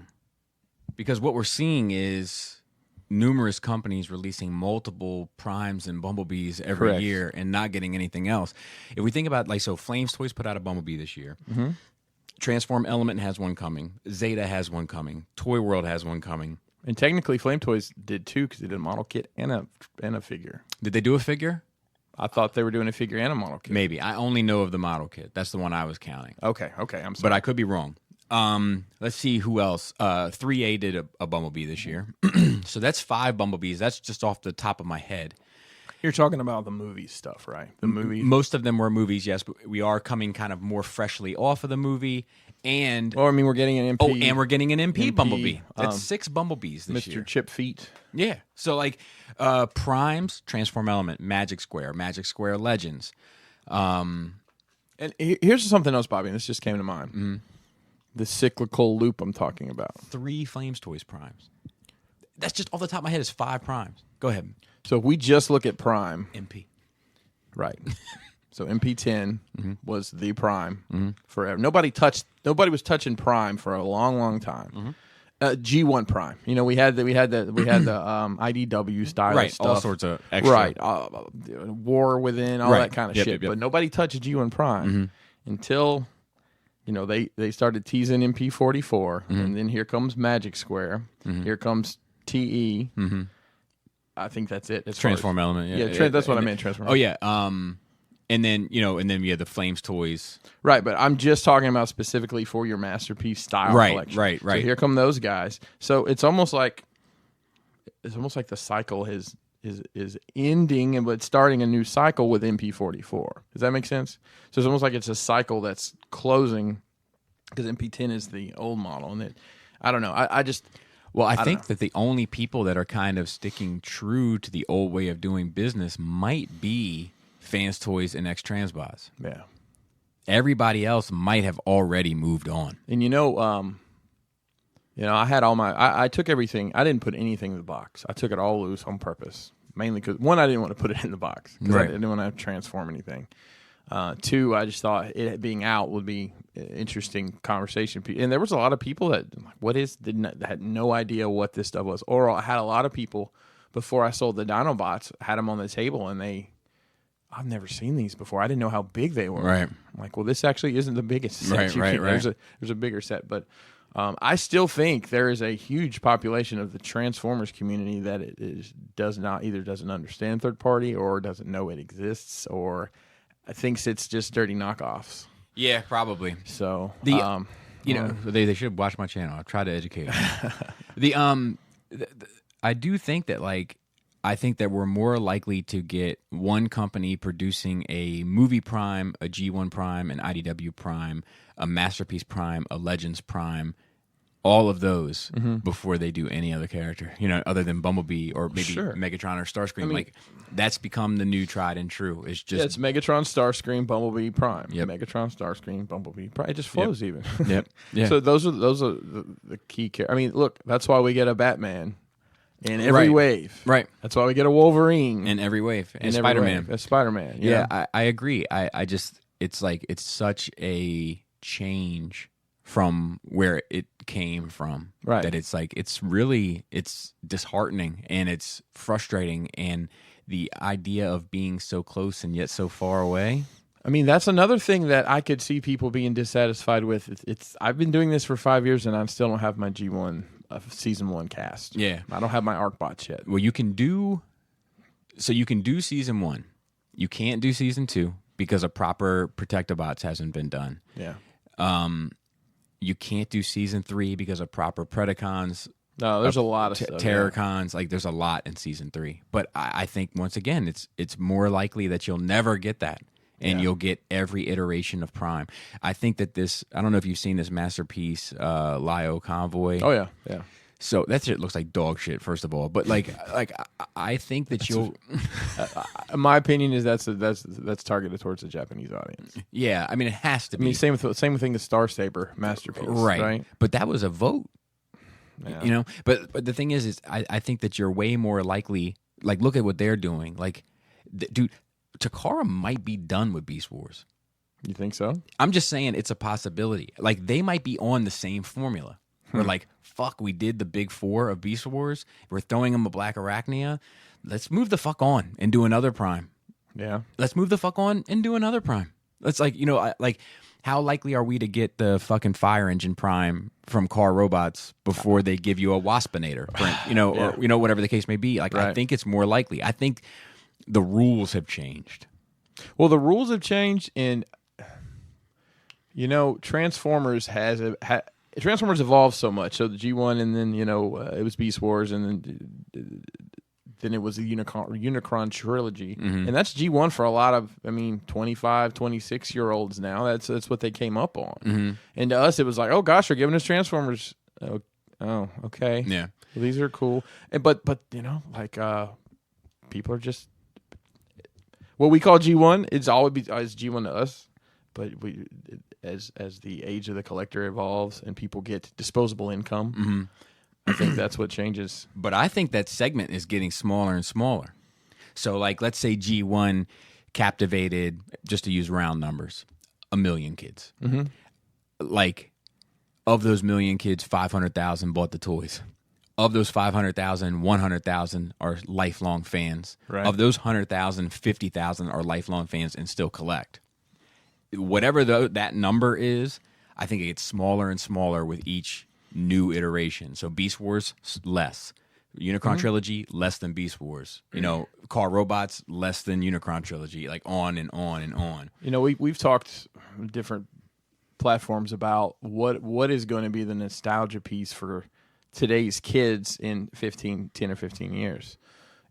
Because what we're seeing is numerous companies releasing multiple primes and bumblebees every Correct. year and not getting anything else. If we think about, Flames Toys put out a bumblebee this year. Mm-hmm. Transform Element has one coming. Zeta has one coming. Toy World has one coming. And technically, Flame Toys did too, because they did a model kit and a figure. Did they do a figure? I thought they were doing a figure and a model kit. Maybe. I only know of the model kit. That's the one I was counting. Okay, I'm sorry. But I could be wrong. Let's see who else. 3A did a bumblebee this year. So that's 5 bumblebees. That's just off the top of my head. You're talking about the movie stuff, right? The movie. Most of them were movies, yes, but we are coming kind of more freshly off of the movie. And we're getting an MP. Oh, and we're getting an MP bumblebee. That's 6 bumblebees this year. Mr. Chip Feet. Yeah. So Primes, Transform Element, Magic Square Legends. And here's something else, Bobby, and this just came to mind. Mm-hmm. The cyclical loop I'm talking about. 3 Flames Toys Primes. That's just off the top of my head is 5 Primes. Go ahead. So if we just look at Prime. MP. Right. So MP10 was the prime forever. Nobody was touching prime for a long, long time. G1 prime. You know, we had the IDW style Right, stuff. all sorts of extra. Right, War Within, all Right. that kind of Yep, shit. yep. But nobody touched G1 prime until, you know, they started teasing MP44, and then here comes Magic Square. Here comes TE. I think that's it. Transform element. Yeah, that's what I meant. Transform. Oh yeah. And then we had the Flames toys. Right, but I'm just talking about specifically for your Masterpiece style collection. Right. So here come those guys. So it's almost like the cycle is ending, but starting a new cycle with MP44. Does that make sense? So it's almost like it's a cycle that's closing because MP10 is the old model, and I don't know. I think that the only people that are kind of sticking true to the old way of doing business might be Fans Toys and X Transbots. Yeah. Everybody else might have already moved on. And I had all my. I took everything. I didn't put anything in the box. I took it all loose on purpose, mainly because one, I didn't want to put it in the box because I didn't want to transform anything. Two, I just thought it being out would be an interesting conversation. And there was a lot of people that had no idea what this stuff was. Or I had a lot of people before I sold the Dinobots, had them on the table, and I've never seen these before. I didn't know how big they were. Right. I'm like, well, this actually isn't the biggest set. Right. There's a bigger set, but I still think there is a huge population of the Transformers community that doesn't understand third party or doesn't know it exists or thinks it's just dirty knockoffs. Yeah, probably. So they should watch my channel. I've tried to educate them. I do think that I think that we're more likely to get one company producing a movie prime, a G1 prime, an IDW prime, a Masterpiece prime, a Legends prime, all of those before they do any other character, other than Bumblebee or maybe Megatron or Starscream. That's become the new tried and true. It's just it's Megatron, Starscream, Bumblebee, Prime. Yep. Megatron, Starscream, Bumblebee, Prime. It just flows even. Yep. Yeah. So those are the key characters. I mean, look, that's why we get a Batman in every wave. Right. That's why we get a Wolverine in every wave. And every Spider-Man. wave. A Spider-Man. I agree. I just it's such a change from where it came from. Right. That it's disheartening and it's frustrating, and the idea of being so close and yet so far away. I mean, that's another thing that I could see people being dissatisfied with. I've been doing this for 5 years and I still don't have my G1 season 1 cast. Yeah. I don't have my ArcBots yet. Well, you can do season 1. You can't do season 2 because a proper Protectobots hasn't been done. Yeah. You can't do season 3 because of proper Predacons. No, there's a lot of stuff. Terracons, there's a lot in season 3. But I think once again, it's more likely that you'll never get that, and you'll get every iteration of Prime. I think that I don't know if you've seen this Masterpiece Lio Convoy. Oh yeah. So that shit looks like dog shit, first of all. But I think that you'll. My opinion is that's targeted towards the Japanese audience. Yeah, I mean it has to be. I mean, same thing as Star Saber Masterpiece, right? But that was a vote. Yeah. But the thing is I think that you're way more likely. Look at what they're doing. Dude, Takara might be done with Beast Wars. You think so? I'm just saying it's a possibility. They might be on the same formula. We're fuck, we did the big 4 of Beast Wars. We're throwing them a Black Arachnia. Let's move the fuck on and do another Prime. Yeah. Let's move the fuck on and do another Prime. Let's how likely are we to get the fucking Fire Engine Prime from Car Robots before they give you a Waspinator print, or whatever the case may be? Right. I think it's more likely. I think the rules have changed. Well, the rules have changed, and Transformers Transformers evolved so much. So the G1, and then it was Beast Wars, and then it was the Unicron trilogy, and that's G1 for a lot of 25, 26-year-olds now. That's what they came up on, and to us it was like, oh gosh, they're giving us Transformers. Oh, okay, yeah, well, these are cool, but people are just what we call G1. It's always G1 to us, but as the age of the collector evolves and people get disposable income, I think that's what changes. But I think that segment is getting smaller and smaller. So, let's say G1 captivated, just to use round numbers, 1 million kids. Mm-hmm. Like, of those 1 million kids, 500,000 bought the toys. Of those 500,000, 100,000 are lifelong fans. Right. Of those 100,000, 50,000 are lifelong fans and still collect. Whatever that number is, I think it gets smaller and smaller with each new iteration. So Beast Wars, less. Unicron Trilogy, less than Beast Wars. You know, Car Robots, less than Unicron Trilogy. Like on and on and on. You know, we've talked different platforms about what is going to be the nostalgia piece for today's kids in 10 or 15 years.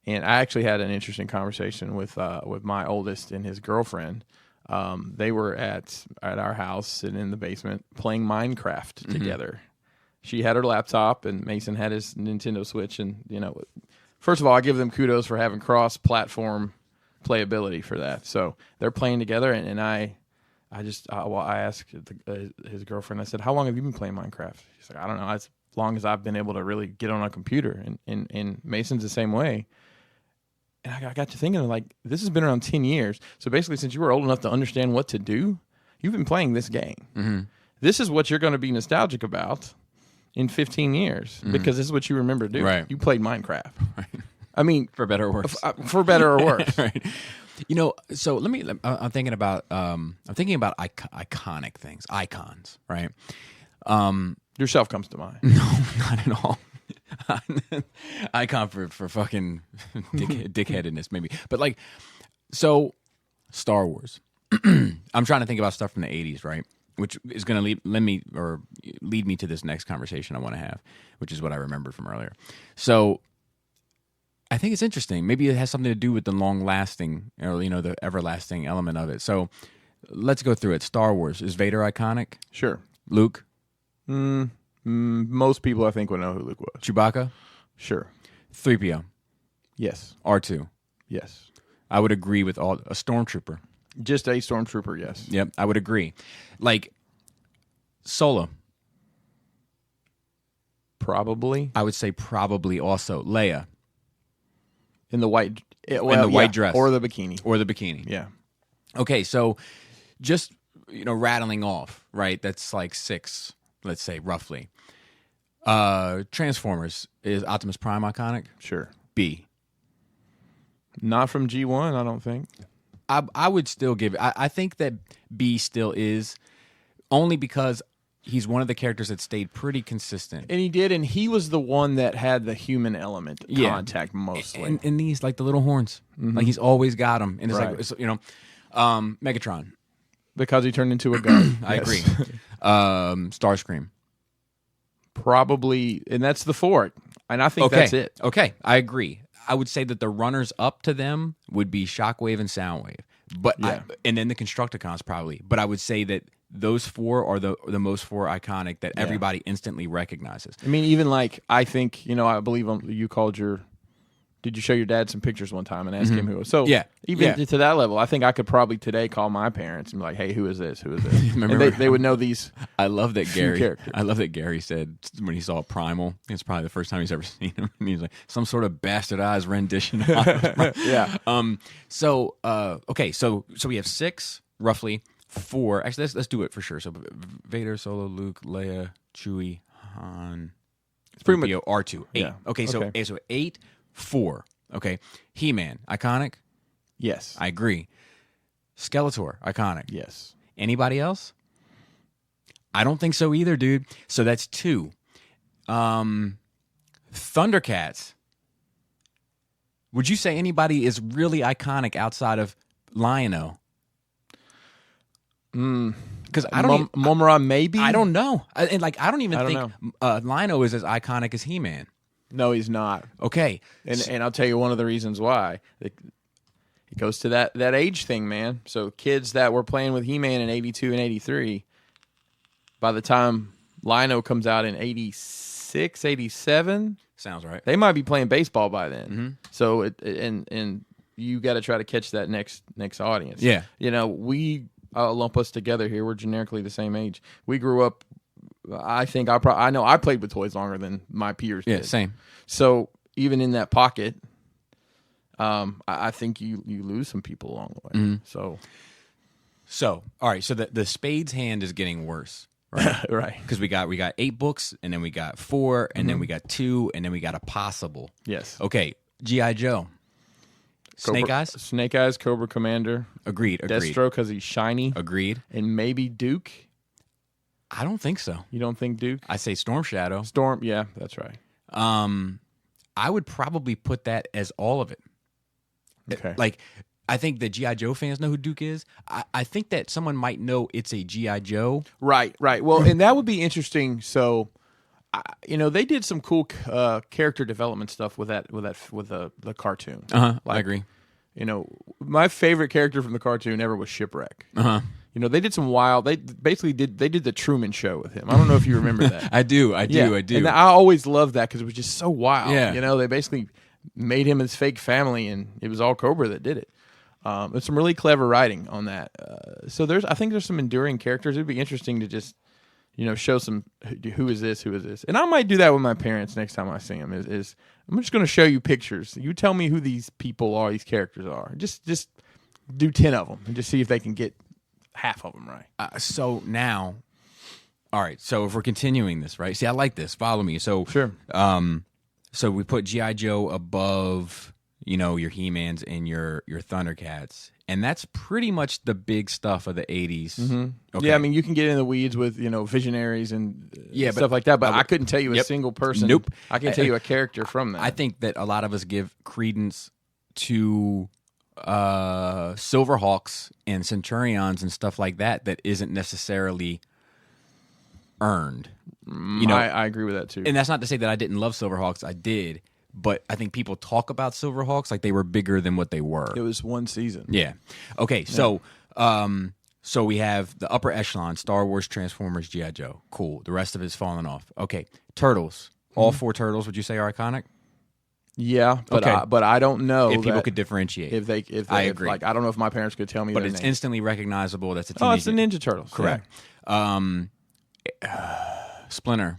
And I actually had an interesting conversation with my oldest and his girlfriend. They were at our house sitting in the basement playing Minecraft together. She had her laptop and Mason had his Nintendo Switch. And, you know, first of all, I give them kudos for having cross-platform playability for that. So they're playing together, and I asked his girlfriend, I said, how long have you been playing Minecraft? She's like, I don't know, as long as I've been able to really get on a computer. And Mason's the same way. And I got to thinking, like, this has been around 10 years. So basically, since you were old enough to understand what to do, you've been playing this game. Mm-hmm. This is what you're going to be nostalgic about in 15 years because this is what you remember doing. Right. You played Minecraft. Right. I mean, For better or worse. For better or worse. Right. You know, so I'm thinking about iconic things, icons, right? Yourself comes to mind. No, not at all. Icon for fucking dickheadedness, maybe. But like, so Star Wars. I'm trying to think about stuff from the 80s, right? Which is going to lead me to this next conversation I want to have, which is what I remembered from earlier. So I think it's interesting. Maybe it has something to do with the long-lasting, or, you know, the everlasting element of it. So let's go through it. Star Wars. Is Vader iconic? Sure. Luke? Most people, I think, would know who Luke was. Chewbacca? Sure. 3PO? Yes. R2? Yes. I would agree with a Stormtrooper. Just a Stormtrooper, yes. Yep, I would agree. Like, Solo? Probably. I would say probably also. Leia? In the white... white dress. Or the bikini. Or the bikini. Yeah. Okay, so just, you know, rattling off, right? That's like 6, let's say, roughly. Transformers. Is Optimus Prime iconic? Sure. B. Not from G1, I don't think. I would still give it. I think that B still is, only because he's one of the characters that stayed pretty consistent. And he did, and he was the one that had the human element contact mostly. And these, like the little horns. Like he's always got them. And it's Right. like, it's, you know, Megatron. Because he turned into a gun. I agree. Starscream. Probably, and that's the fort. And I think that's it. Okay, I agree. I would say that the runners up to them would be Shockwave and Soundwave, and then the Constructicons probably. But I would say that those 4 are the most 4 iconic that everybody instantly recognizes. I mean, even like, I think, you know, I believe you called did you show your dad some pictures one time and ask him who it was? So even to that level, I think I could probably today call my parents and be like, hey, who is this? Who is this? And they would know these. I love that characters. I love that Gary said when he saw Primal, it's probably the first time he's ever seen him. And he's like, some sort of bastardized rendition of Yeah. So okay, so we have 6, roughly 4. Actually, let's do it for sure. So Vader, Solo, Luke, Leia, Chewie, Han. It's pretty much R2. 8. Yeah. Okay, so 8, 4. Okay. He-Man, iconic? Yes. I agree. Skeletor, iconic. Yes. Anybody else? I don't think so either, dude. So that's 2. Thundercats. Would you say anybody is really iconic outside of Lion-O? Because I don't. Momura, maybe. I don't know. And like, I don't even think Lion-O is as iconic as He-Man. No, he's not. Okay, and I'll tell you one of the reasons why. It goes to that age thing, man. So kids that were playing with He-Man in 82 and 83, by the time Lion-O comes out in 86, 87, sounds right. They might be playing baseball by then. Mm-hmm. So and you got to try to catch that next audience. Yeah, you know, I'll lump us together here. We're generically the same age. We grew up. I think I know I played with toys longer than my peers did. Yeah, same. So even in that pocket, I think you lose some people along the way. So, all right. So the Spades hand is getting worse, right? Right. Because we got 8 books, and then we got 4, and then we got 2, and then we got a possible. Yes. Okay. G.I. Joe. Snake Eyes. Snake Eyes. Cobra Commander. Agreed. Destro because he's shiny. Agreed. And maybe Duke. I don't think so. You don't think Duke? I say Storm Shadow. Storm. Yeah, that's right. I would probably put that as all of it. Okay. Like, I think that G.I. Joe fans know who Duke is. I think that someone might know it's a G.I. Joe. Right. Well, and that would be interesting. So, they did some cool character development stuff with the cartoon. I agree. My favorite character from the cartoon ever was Shipwreck. They did some wild. They did the Truman Show with him. I don't know if you remember that. I do. And I always loved that because it was just so wild. Yeah. They basically made him his fake family, and it was all Cobra that did it. There's some really clever writing on that. So I think there's some enduring characters. It'd be interesting to just, show some who is this, and I might do that with my parents next time I see them. Is I'm just going to show you pictures. You tell me who these people are, these characters are. Just do 10 of them and just see if they can get half of them right. So now, all right. So if we're continuing this, right? See, I like this. Follow me. So Sure. So we put G.I. Joe above, your He-Mans and your Thundercats. And that's pretty much the big stuff of the 80s. Okay. Yeah, I mean, you can get in the weeds with, visionaries and stuff like that, but I couldn't tell you a single person. Nope. I can tell you a character from that. I think that a lot of us give credence to Silverhawks and Centurions and stuff like that isn't necessarily earned. I agree with that, too. And that's not to say that I didn't love Silverhawks. I did. But I think people talk about Silverhawks like they were bigger than what they were. It was one season. Yeah. Okay, so we have the upper echelon, Star Wars, Transformers, G.I. Joe. Cool. The rest of it is falling off. Okay, Turtles. All 4 Turtles, would you say, are iconic? Yeah, but Okay. but I don't know If people could differentiate. if they I agree. I don't know if my parents could tell me But their it's name. instantly recognizable. That's a teenage. Oh, it's the Ninja Turtles. Correct. Splinter.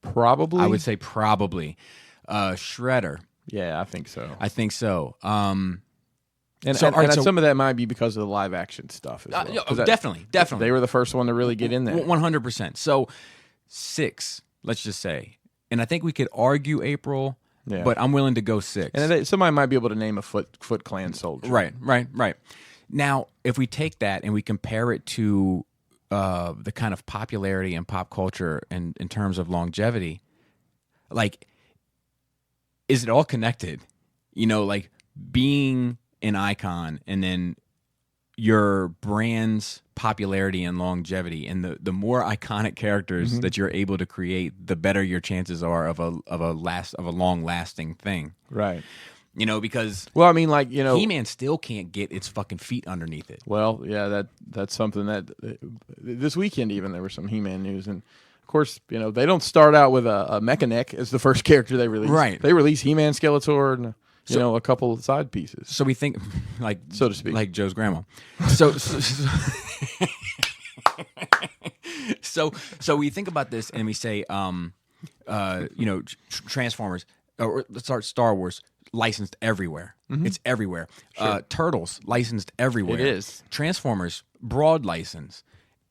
Probably. I would say probably. Shredder. Yeah, I think so. I think so. And So, all right, so- some of that might be because of the live action stuff. As well. 'Cause definitely. They were the first one to really get in there. 100%. So 6, let's just say. And I think we could argue April, Yeah. but I'm willing to go 6. And somebody might be able to name a Foot Clan soldier. Right. Now, if we take that and we compare it to the kind of popularity and pop culture and in terms of longevity, like, is it all connected? Like being an icon and then your brand's popularity and longevity, and the more iconic characters that you're able to create, the better your chances are of a long lasting thing. Right. Because Well, I mean, He-Man still can't get its fucking feet underneath it. Well, yeah, that's something that this weekend even there was some He-Man news, and of course, they don't start out with a Mechanic as the first character they release. Right. They release He-Man, Skeletor, and a couple of side pieces. So we think, like, so to speak, like Joe's grandma. So so we think about this and we say, Transformers, or let's start Star Wars. Licensed everywhere. It's everywhere. Sure. Turtles licensed everywhere. It is. Transformers broad license,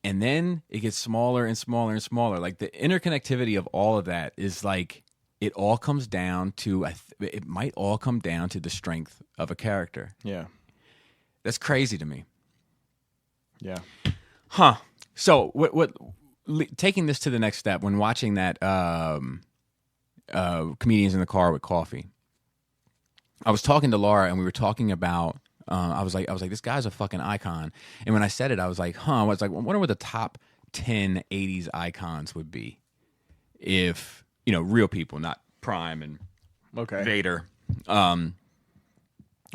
and then it gets smaller and smaller and smaller. Like the interconnectivity of all of that is like it all comes down to. It might all come down to the strength of a character. Yeah. That's crazy to me. Yeah. Huh. So what taking this to the next step when watching that Comedians in the Car with Coffee. I was talking to Laura and we were talking about I was like this guy's a fucking icon. And when I said it I was like, I was like, I wonder what the top 10 80s icons would be if, real people, not Prime and Vader.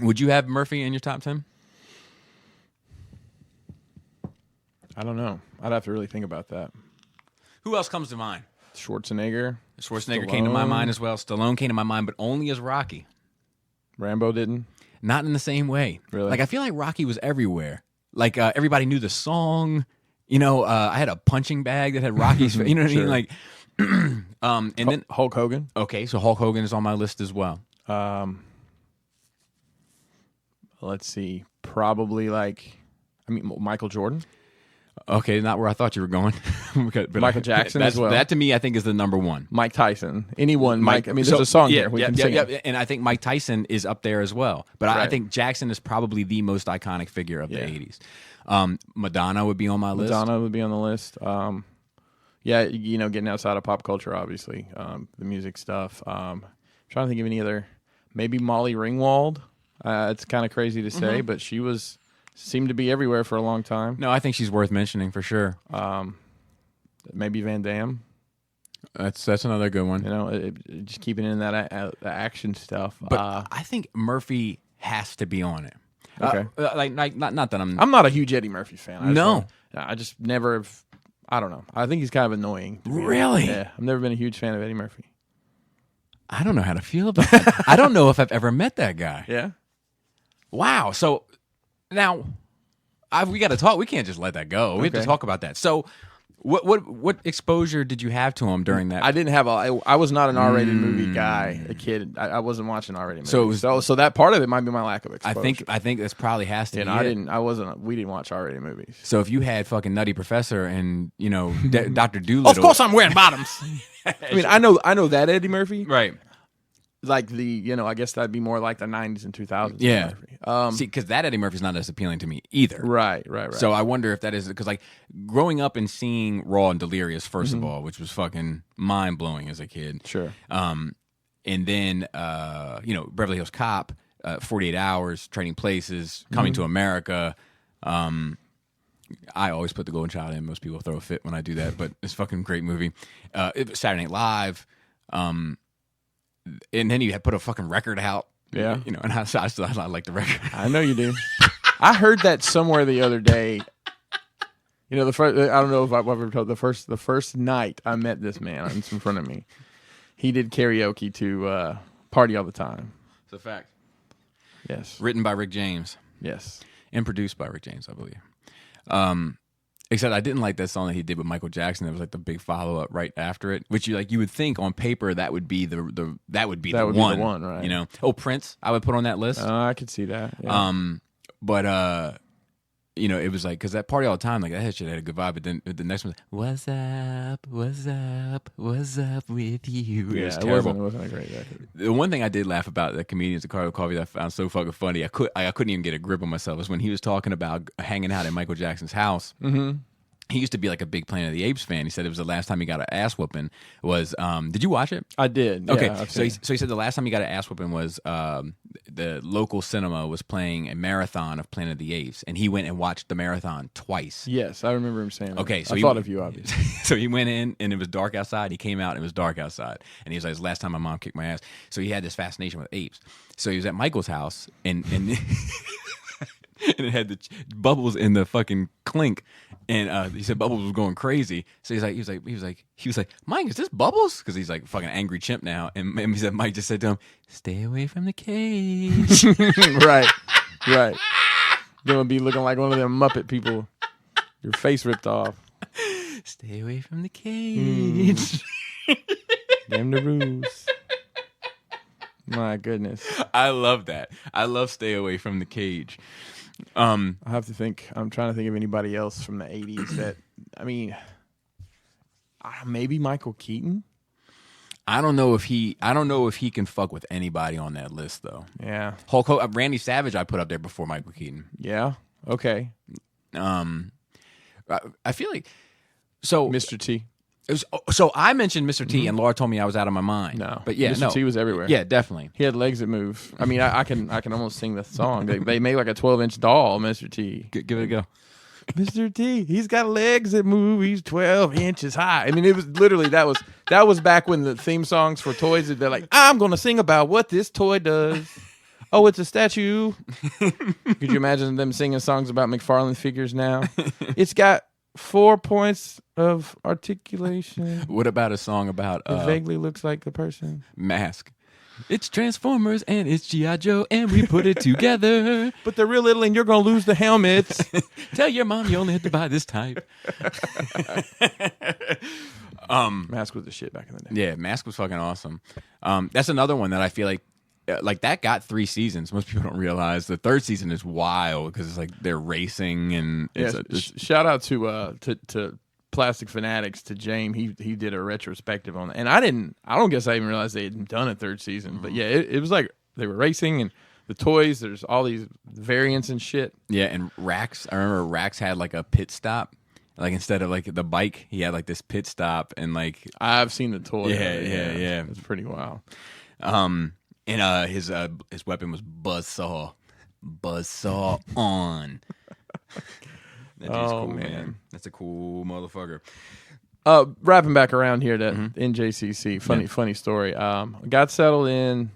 Would you have Murphy in your top 10? I don't know. I'd have to really think about that. Who else comes to mind? Schwarzenegger Came to my mind as well. Stallone came to my mind, but only as Rocky. Rambo didn't? Not in the same way. Really? Like, I feel like Rocky was everywhere. Like, everybody knew the song. I had a punching bag that had Rocky's face. You know what I mean? Like, and then... Hulk Hogan? Okay, so Hulk Hogan is on my list as well. Let's see. Probably Michael Jordan. Okay, not where I thought you were going. But Michael Jackson as well. That to me, I think, is the number one. Mike Tyson. Anyone. Mike. I mean, there's a song there. We can sing it. And I think Mike Tyson is up there as well. But I Right. think Jackson is probably the most iconic figure of the 80s. Madonna would be on my list. Madonna would be on the list. Yeah, getting outside of pop culture, obviously, the music stuff. Trying to think of any other. Maybe Molly Ringwald. It's kind of crazy to say, but she seemed to be everywhere for a long time. No, I think she's worth mentioning for sure. Maybe Van Damme. That's another good one. Just keeping in that the action stuff. But I think Murphy has to be on it. Okay. Not that I'm not a huge Eddie Murphy fan. No. I just never have. I don't know. I think he's kind of annoying. Really? Yeah. I've never been a huge fan of Eddie Murphy. I don't know how to feel about that. I don't know if I've ever met that guy. Yeah. Wow. So now we got to talk. We can't just let that go. We have to talk about that. So what exposure did you have to him during that? I didn't have I was not an R-rated movie guy. A kid. I wasn't watching R-rated movies. So that part of it might be my lack of exposure. I think this probably has to be it. We didn't watch R-rated movies. So if you had fucking Nutty Professor and Dr. Doolittle, of course I'm wearing bottoms. I mean, I know that Eddie Murphy. Right. Like I guess that'd be more like the 90s and 2000s. Yeah. Eddie Murphy. See, because that Eddie Murphy's not as appealing to me either. Right. So I wonder if that is because growing up and seeing Raw and Delirious, first of all, which was fucking mind blowing as a kid. Sure. And then Beverly Hills Cop, 48 Hours, Trading Places, Coming to America. I always put The Golden Child in. Most people throw a fit when I do that, but it's a fucking great movie. Saturday Night Live. And then you had put a fucking record out. Yeah. And I like the record. I know you do. I heard that somewhere the other day. The first, I don't know if I've ever told the first night I met this man in front of me, he did karaoke to Party All the Time. It's a fact. Yes. Written by Rick James. Yes. And produced by Rick James, I believe. Except I didn't like that song that he did with Michael Jackson. That was like the big follow up right after it, which you would think on paper that would be the one, right? Prince I would put on that list. I could see that. Yeah. But it was like because that Party All the Time, like that shit had a good vibe. But then the next one, what's up with you? Yeah, it was terrible. It wasn't a great record. The one thing I did laugh about the comedians at Carlo Coffee that I found so fucking funny, I couldn't even get a grip on myself, was when he was talking about hanging out at Michael Jackson's house. Mm-hmm. He used to be like a big Planet of the Apes fan. He said it was the last time he got an ass whooping was. Did you watch it? I did. Okay, Yeah, so he said the last time he got an ass whooping was the local cinema was playing a marathon of Planet of the Apes, and he went and watched the marathon twice. Yes, I remember him saying that. Okay, so I thought of you, obviously. So he went in, and it was dark outside. He came out, and it was dark outside. And he was like, it's the last time my mom kicked my ass. So he had this fascination with apes. So he was at Michael's house, and and it had the bubbles in the fucking clink. And he said Bubbles was going crazy. So he was like, Mike, is this Bubbles? Because he's like a fucking angry chimp now. And he said, Mike just said to him, stay away from the cage. Right. Then would be looking like one of them Muppet people. Your face ripped off. Stay away from the cage. Damn the rules. My goodness. I love that. I love stay away from the cage. I have to think. I'm trying to think of anybody else from the 80s that, maybe Michael Keaton. I don't know if he can fuck with anybody on that list though. Yeah. Hulk Hogan, Randy Savage I put up there before Michael Keaton. Yeah. Okay. I feel like so Mr. T. So I mentioned Mr. T, and Laura told me I was out of my mind. No, but yeah, Mr. T was everywhere. Yeah, definitely. He had legs that move. I mean, I can almost sing the song. They made like a 12-inch doll, Mr. T. Give it a go. Mr. T, he's got legs that move. He's 12 inches high. I mean, it was literally that was back when the theme songs for toys. They're like, I'm gonna sing about what this toy does. Oh, it's a statue. Could you imagine them singing songs about McFarlane figures now? It's got 4 points of articulation. What about a song about it vaguely looks like the person? Mask. It's Transformers and it's G.I. Joe and we put it together. But they're real little and you're going to lose the helmets. Tell your mom you only had to buy this type. Mask was the shit back in the day. Yeah, Mask was fucking awesome. That's another one that I feel like like that got 3 seasons. Most people don't realize the 3rd season is wild because it's like they're racing and shout out to Plastic Fanatics, to James. He did a retrospective on it, and I don't guess I even realized they had done a 3rd season. But yeah, it was like they were racing and the toys. There's all these variants and shit. Yeah, and Rax. I remember Rax had like a pit stop. Like instead of like the bike, he had like this pit stop and like I've seen the toy. Yeah. It's pretty wild. And his weapon was buzzsaw on. That dude's cool, man. That's a cool motherfucker. Wrapping back around here to NJCC. Funny story. Got settled in,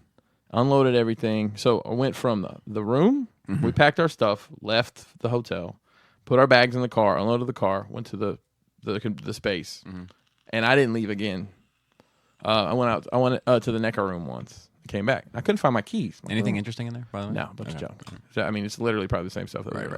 unloaded everything. So I went from the room. We packed our stuff, left the hotel, put our bags in the car, unloaded the car, went to the space, and I didn't leave again. I went to the NECA room once. Came back. I couldn't find my keys. Anything interesting in there, by the way? No, a bunch of junk. So, I mean, it's literally probably the same stuff that right.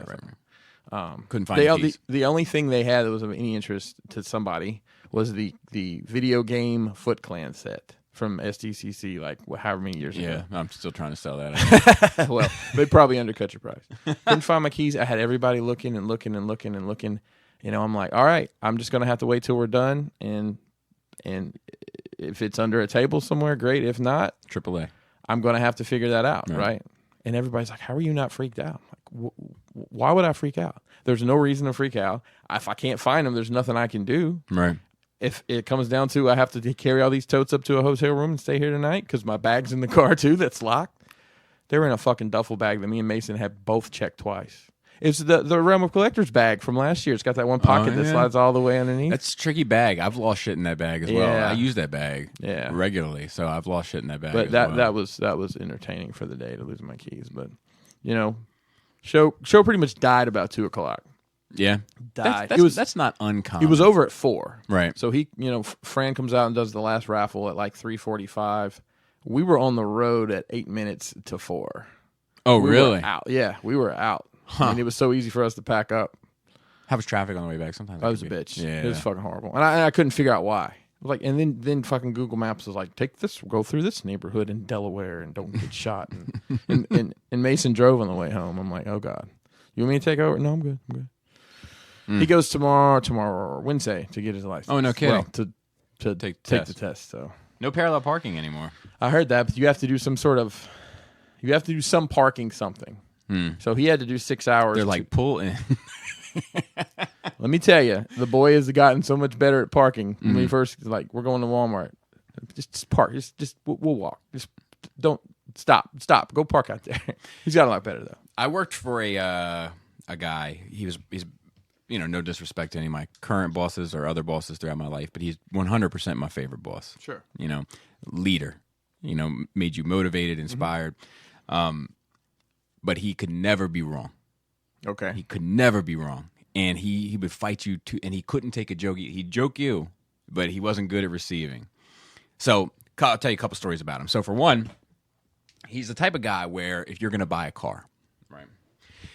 Couldn't find the keys. The only thing they had that was of any interest to somebody was the video game Foot Clan set from SDCC, like however many years ago. Yeah, I'm still trying to sell that. Well, they probably undercut your price. Couldn't find my keys. I had everybody looking and looking and looking and looking. You know, I'm like, all right, I'm just gonna have to wait till we're done, and if it's under a table somewhere, great. If not, AAA. I'm going to have to figure that out, right? And everybody's like, how are you not freaked out? I'm like, why would I freak out? There's no reason to freak out. If I can't find them, there's nothing I can do. Right. If it comes down to I have to carry all these totes up to a hotel room and stay here tonight because my bag's in the car too that's locked. They were in a fucking duffel bag that me and Mason had both checked twice. It's the Realm of Collectors bag from last year. It's got that one pocket that slides all the way underneath. That's a tricky bag. I've lost shit in that bag as well. I use that bag regularly, so I've lost shit in that bag. But that was entertaining for the day to lose my keys. But you know, show pretty much died about 2:00. Yeah, died. That's not uncommon. He was over at 4. Right. So he, Fran comes out and does the last raffle at like 3:45. We were on the road at 8 minutes to 4. Oh, we really? Were out. Yeah, we were out. Huh. I mean, it was so easy for us to pack up. How was traffic on the way back? Sometimes that was a bitch. Yeah, it was fucking horrible, and I couldn't figure out why. Like, and then fucking Google Maps was like, take this, go through this neighborhood in Delaware, and don't get shot. And Mason drove on the way home. I'm like, oh god, you want me to take over? No, I'm good. He goes tomorrow or Wednesday to get his license. Oh, no kidding. Well, to take the test. So no parallel parking anymore. I heard that, but you have to do some parking something. So he had to do 6 hours. They're like, pull in. Let me tell you, the boy has gotten so much better at parking. When we first, like, we're going to Walmart. Just park. Just we'll walk. Just don't stop. Go park out there. He's got a lot better though. I worked for a guy. He's no disrespect to any of my current bosses or other bosses throughout my life, but he's 100% my favorite boss. Sure. Leader. Made you motivated, inspired. But he could never be wrong. Okay. He could never be wrong. And he would fight you and he couldn't take a joke. He'd joke you, but he wasn't good at receiving. So I'll tell you a couple stories about him. So for one, he's the type of guy where if you're going to buy a car, right,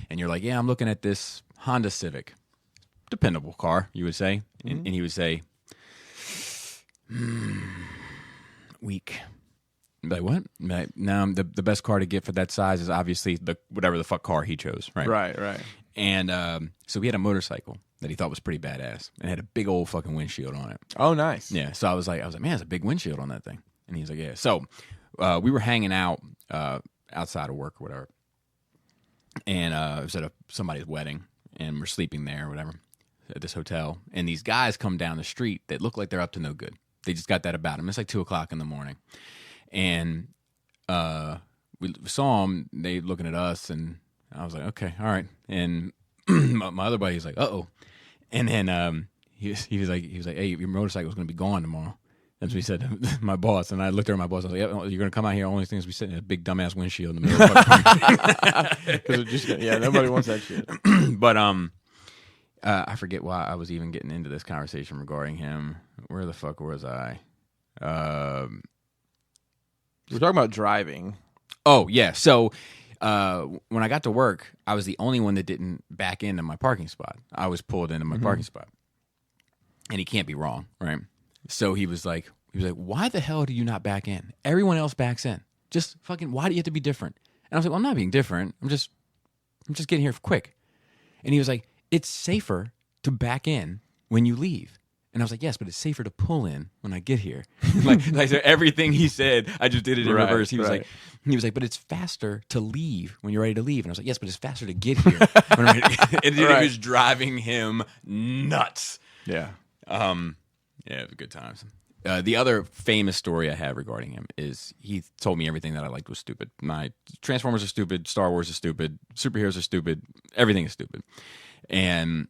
and you're like, yeah, I'm looking at this Honda Civic. Dependable car, you would say. And he would say, weak. Like, what? Like, now the best car to get for that size is obviously whatever the fuck car he chose, right? Right. And so he had a motorcycle that he thought was pretty badass and had a big old fucking windshield on it. Oh, nice. Yeah. So I was like, man, there's a big windshield on that thing. And he's like, yeah. So we were hanging out outside of work or whatever, and it was at somebody's wedding, and we're sleeping there or whatever at this hotel, and these guys come down the street that look like they're up to no good. They just got that about them. It's like 2:00 in the morning. And we saw them, they looking at us, and I was like, okay, all right. And my other buddy was like, uh-oh. And then he was like, hey, your motorcycle's going to be gone tomorrow. That's what he said to my boss. And I looked at my boss, I was like, yeah, you're going to come out here, only thing is we sitting in a big dumbass windshield in the middle of the Because nobody wants that shit. But I forget why I was even getting into this conversation regarding him. Where the fuck was I? We're talking about driving. Oh, yeah. So when I got to work, I was the only one that didn't back into my parking spot. I was pulled into my parking spot. And he can't be wrong, right? So he was like, why the hell do you not back in? Everyone else backs in. Just fucking, why do you have to be different? And I was like, well, I'm not being different. I'm just getting here quick. And he was like, it's safer to back in when you leave. And I was like, yes, but it's safer to pull in when I get here. like so everything he said, I just did it in reverse. He was like, but it's faster to leave when you're ready to leave. And I was like, yes, but it's faster to get here. It was driving him nuts. Yeah. Yeah, it was good times. The other famous story I have regarding him is he told me everything that I liked was stupid. My Transformers are stupid, Star Wars is stupid, superheroes are stupid, everything is stupid. And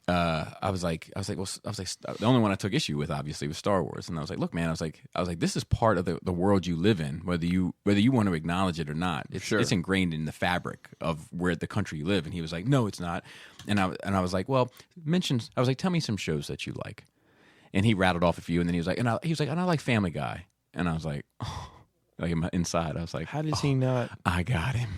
I was like, the only one I took issue with obviously was Star Wars. And I was like, look, man, I was like, this is part of the world you live in, whether you want to acknowledge it or not. It's ingrained in the fabric of where the country you live. And he was like, no, it's not. And I was like, well, tell me some shows that you like. And he rattled off a few, and then he was like, and I like Family Guy. And I was like, oh, like inside, I was like, how does he not? I got him.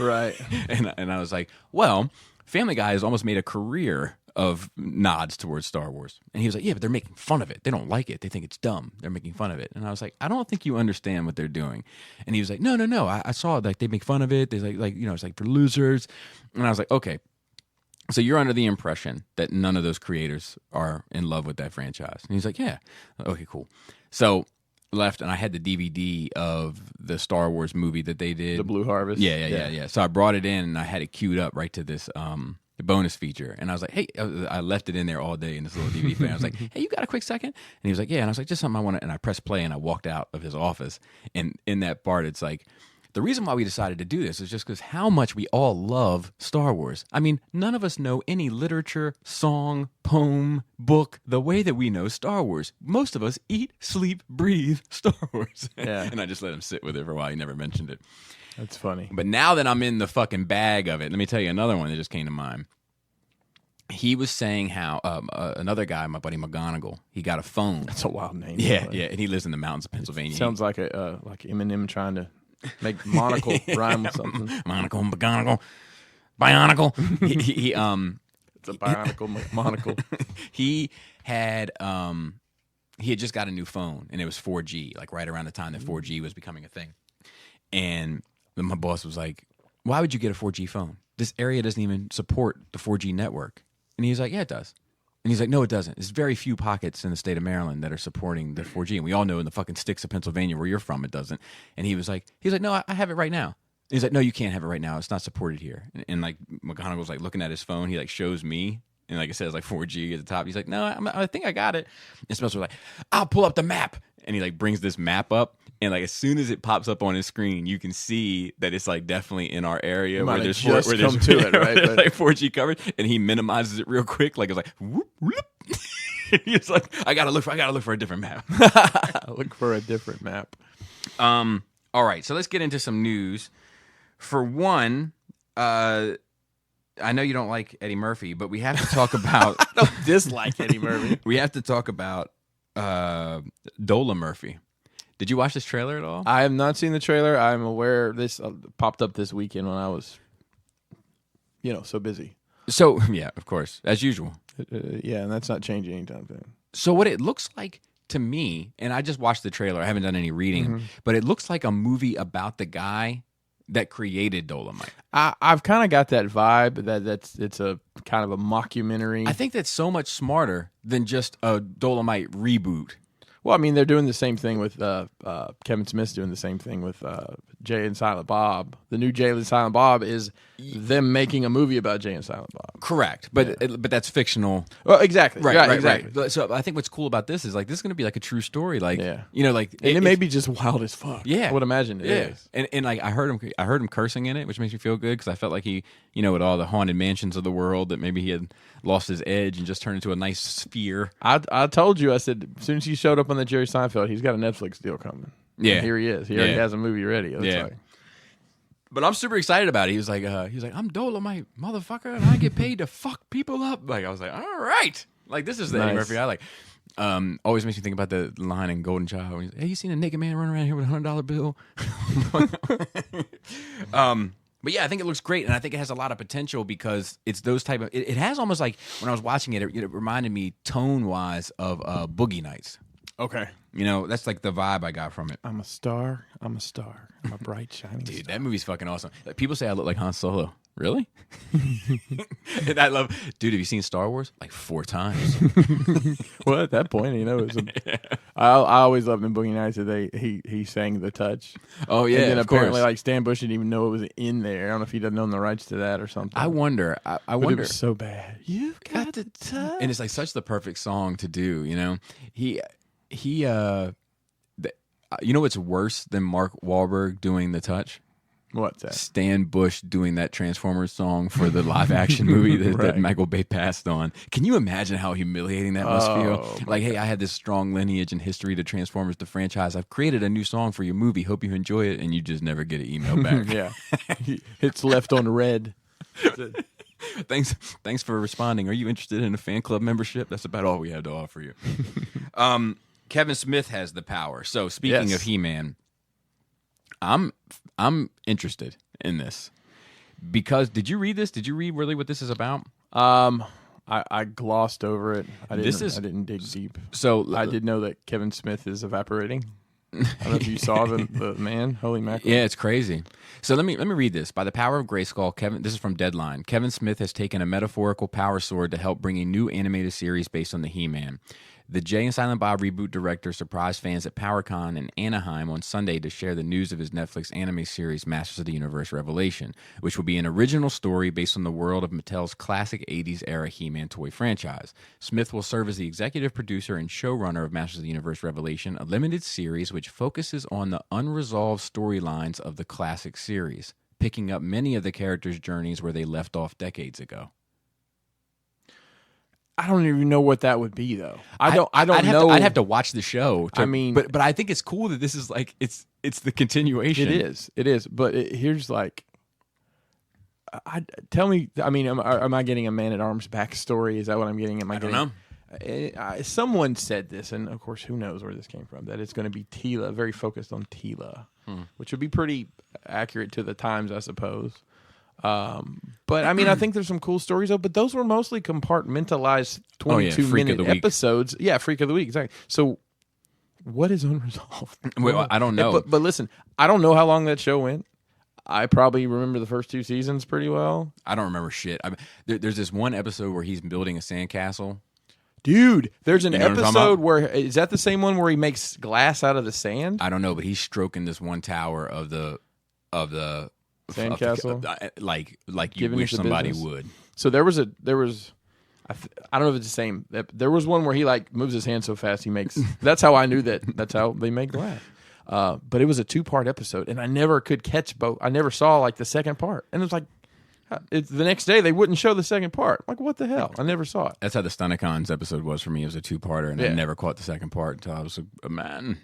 Right. And I was like, well, Family Guy has almost made a career of nods towards Star Wars. And he was like, yeah, but they're making fun of it. They don't like it. They think it's dumb. They're making fun of it. And I was like, I don't think you understand what they're doing. And he was like, no. I saw it. Like, they make fun of it. They like it's like for losers. And I was like, okay. So you're under the impression that none of those creators are in love with that franchise. And he's like, yeah. Okay, cool. So left, and I had the DVD of the Star Wars movie that they did. The Blue Harvest? Yeah. So I brought it in, and I had it queued up right to this bonus feature. And I was like, hey, I left it in there all day in this little DVD fan. I was like, hey, you got a quick second? And he was like, yeah. And I was like, just something I want to, and I pressed play, and I walked out of his office. And in that part, it's like, the reason why we decided to do this is just because how much we all love Star Wars. I mean, none of us know any literature, song, poem, book the way that we know Star Wars. Most of us eat, sleep, breathe Star Wars. Yeah. And I just let him sit with it for a while. He never mentioned it. That's funny. But now that I'm in the fucking bag of it, let me tell you another one that just came to mind. He was saying how another guy, my buddy McGonagall, he got a phone. That's a wild name. Yeah, and he lives in the mountains of Pennsylvania. Sounds like like Eminem trying to make monocle rhyme with something. Monocle, McGonagall, Bionicle. He it's a bionicle monocle. He had just got a new phone, and it was 4G, like right around the time that 4G was becoming a thing. And my boss was like, "Why would you get a 4G phone? This area doesn't even support the 4G network." And he was like, "Yeah, it does." And he's like, no, it doesn't. There's very few pockets in the state of Maryland that are supporting the 4G. And we all know in the fucking sticks of Pennsylvania where you're from, it doesn't. And he was like, no, I have it right now. And he's like, no, you can't have it right now. It's not supported here. And like McGonagall's like looking at his phone. He like shows me. And like it says like 4G at the top. He's like, no, I think I got it. And Spencer's like, I'll pull up the map. And he like brings this map up. And like as soon as it pops up on his screen, you can see that it's like definitely in our area where there's 4G coverage. And he minimizes it real quick, like it's like whoop whoop. He's like, I gotta look for a different map. Look for a different map. All right, so let's get into some news. For one, I know you don't like Eddie Murphy, but we have to talk about. I don't dislike Eddie Murphy. We have to talk about DOLEMURPHY. Did you watch this trailer at all? I have not seen the trailer. I'm aware this popped up this weekend when I was, so busy. So, yeah, of course, as usual. Yeah, and that's not changing anytime soon. So what it looks like to me, and I just watched the trailer, I haven't done any reading, but it looks like a movie about the guy that created Dolomite. I've kind of got that vibe that it's a kind of a mockumentary. I think that's so much smarter than just a Dolomite reboot. Well, I mean, they're doing the same thing with Kevin Smith's doing the same thing with Jay and Silent Bob. The new Jay and Silent Bob is them making a movie about Jay and Silent Bob. Correct, but but that's fictional. Well, exactly. Right, exactly. Right. So I think what's cool about this is like this is going to be like a true story. Like and it may be just wild as fuck. Yeah, I would imagine it is. And like I heard him cursing in it, which makes me feel good because I felt like he, with all the haunted mansions of the world, that maybe he had lost his edge and just turned into a nice sphere. I told you, I said as soon as he showed up on the Jerry Seinfeld, he's got a Netflix deal coming. Yeah, and here he is. He already has a movie ready. Like, but I'm super excited about it. He was like, I'm Dolomite, motherfucker, and I get paid to fuck people up. Like I was like, all right, like this is the Eddie Murphy I like. Always makes me think about the line in Golden Child. When he's, hey, you seen a naked man running around here with $100 bill? But yeah, I think it looks great, and I think it has a lot of potential because it's those type of. It has almost like when I was watching it, it reminded me tone wise of Boogie Nights. Okay. You know, that's like the vibe I got from it. I'm a star. I'm a star. I'm a bright, shining Dude, star. that movie's fucking awesome. Like, people say I look like Han Solo. Really? And I love, dude, have you seen Star Wars? Like 4 times. Well, at that point, you know, it was I always loved in Boogie Nights that he sang The Touch. Oh, yeah, and then of apparently, course. like, Stan Bush didn't even know it was in there. I don't know if he'd have known the rights to that or something. I wonder. I But wonder. it was so bad. You've got the touch. And it's like such the perfect song to do, you know? You know what's worse than Mark Wahlberg doing The Touch? What's that? Stan Bush doing that Transformers song for the live action movie that Right. Michael Bay passed on. Can you imagine how humiliating that must feel? my Like, hey, I had this strong lineage and history to Transformers, the franchise. I've created a new song for your movie. Hope you enjoy it. And you just never get an email back. Yeah. It's left on red. Thanks for responding. Are you interested in a fan club membership? That's about all we had to offer you. Kevin Smith has the power. So speaking Yes. of He-Man, I'm interested in this because did you read this? Did you read really what this is about? I glossed over it. I didn't dig deep. So I did know that Kevin Smith is evaporating. I don't know if you saw the man. Holy mackerel. Yeah, it's crazy. So let me read this. By the power of Grayskull, this is from Deadline. Kevin Smith has taken a metaphorical power sword to help bring a new animated series based on the He-Man. The Jay and Silent Bob reboot director surprised fans at PowerCon in Anaheim on Sunday to share the news of his Netflix anime series Masters of the Universe Revelation, which will be an original story based on the world of Mattel's classic 80s era He-Man toy franchise. Smith will serve as the executive producer and showrunner of Masters of the Universe Revelation, a limited series which focuses on the unresolved storylines of the classic series, picking up many of the characters' journeys where they left off decades ago. I don't even know what that would be though. I don't I'd know. I'd have to watch the show. I mean- but I think it's cool that this is like it's the continuation. It is. But here's like, tell me. I mean, am I getting a Man at Arms backstory? Is that what I'm getting? Am I don't getting, know. Someone said this, and of course, who knows where this came from? That it's going to be Tila, very focused on Tila, which would be pretty accurate to the times, I suppose. But I mean, I think there's some cool stories though. But those were mostly compartmentalized 22-minute episodes. Yeah, Freak of the Week, exactly. So, what is unresolved? Well, I don't know. But listen, I don't know how long that show went. I probably remember the first 2 seasons pretty well. I don't remember shit. There's this one episode where he's building a sandcastle. Dude, there's an You know what I'm talking episode about? where is that the same one where he makes glass out of the sand? I don't know, but he's stroking this one tower of the Sandcastle? like you Giving wish it the somebody business? would. So there was I don't know if it's the same. There was one where he like moves his hand so fast he makes. That's how I knew that's how they make glass. But it was a 2-part episode, and I never could catch both. I never saw like the second part, and it was like the next day they wouldn't show the second part. I'm like, what the hell? I never saw it. That's how the Stunnicons episode was for me. It was a 2-parter, and I Yeah. never caught the second part until I was a man.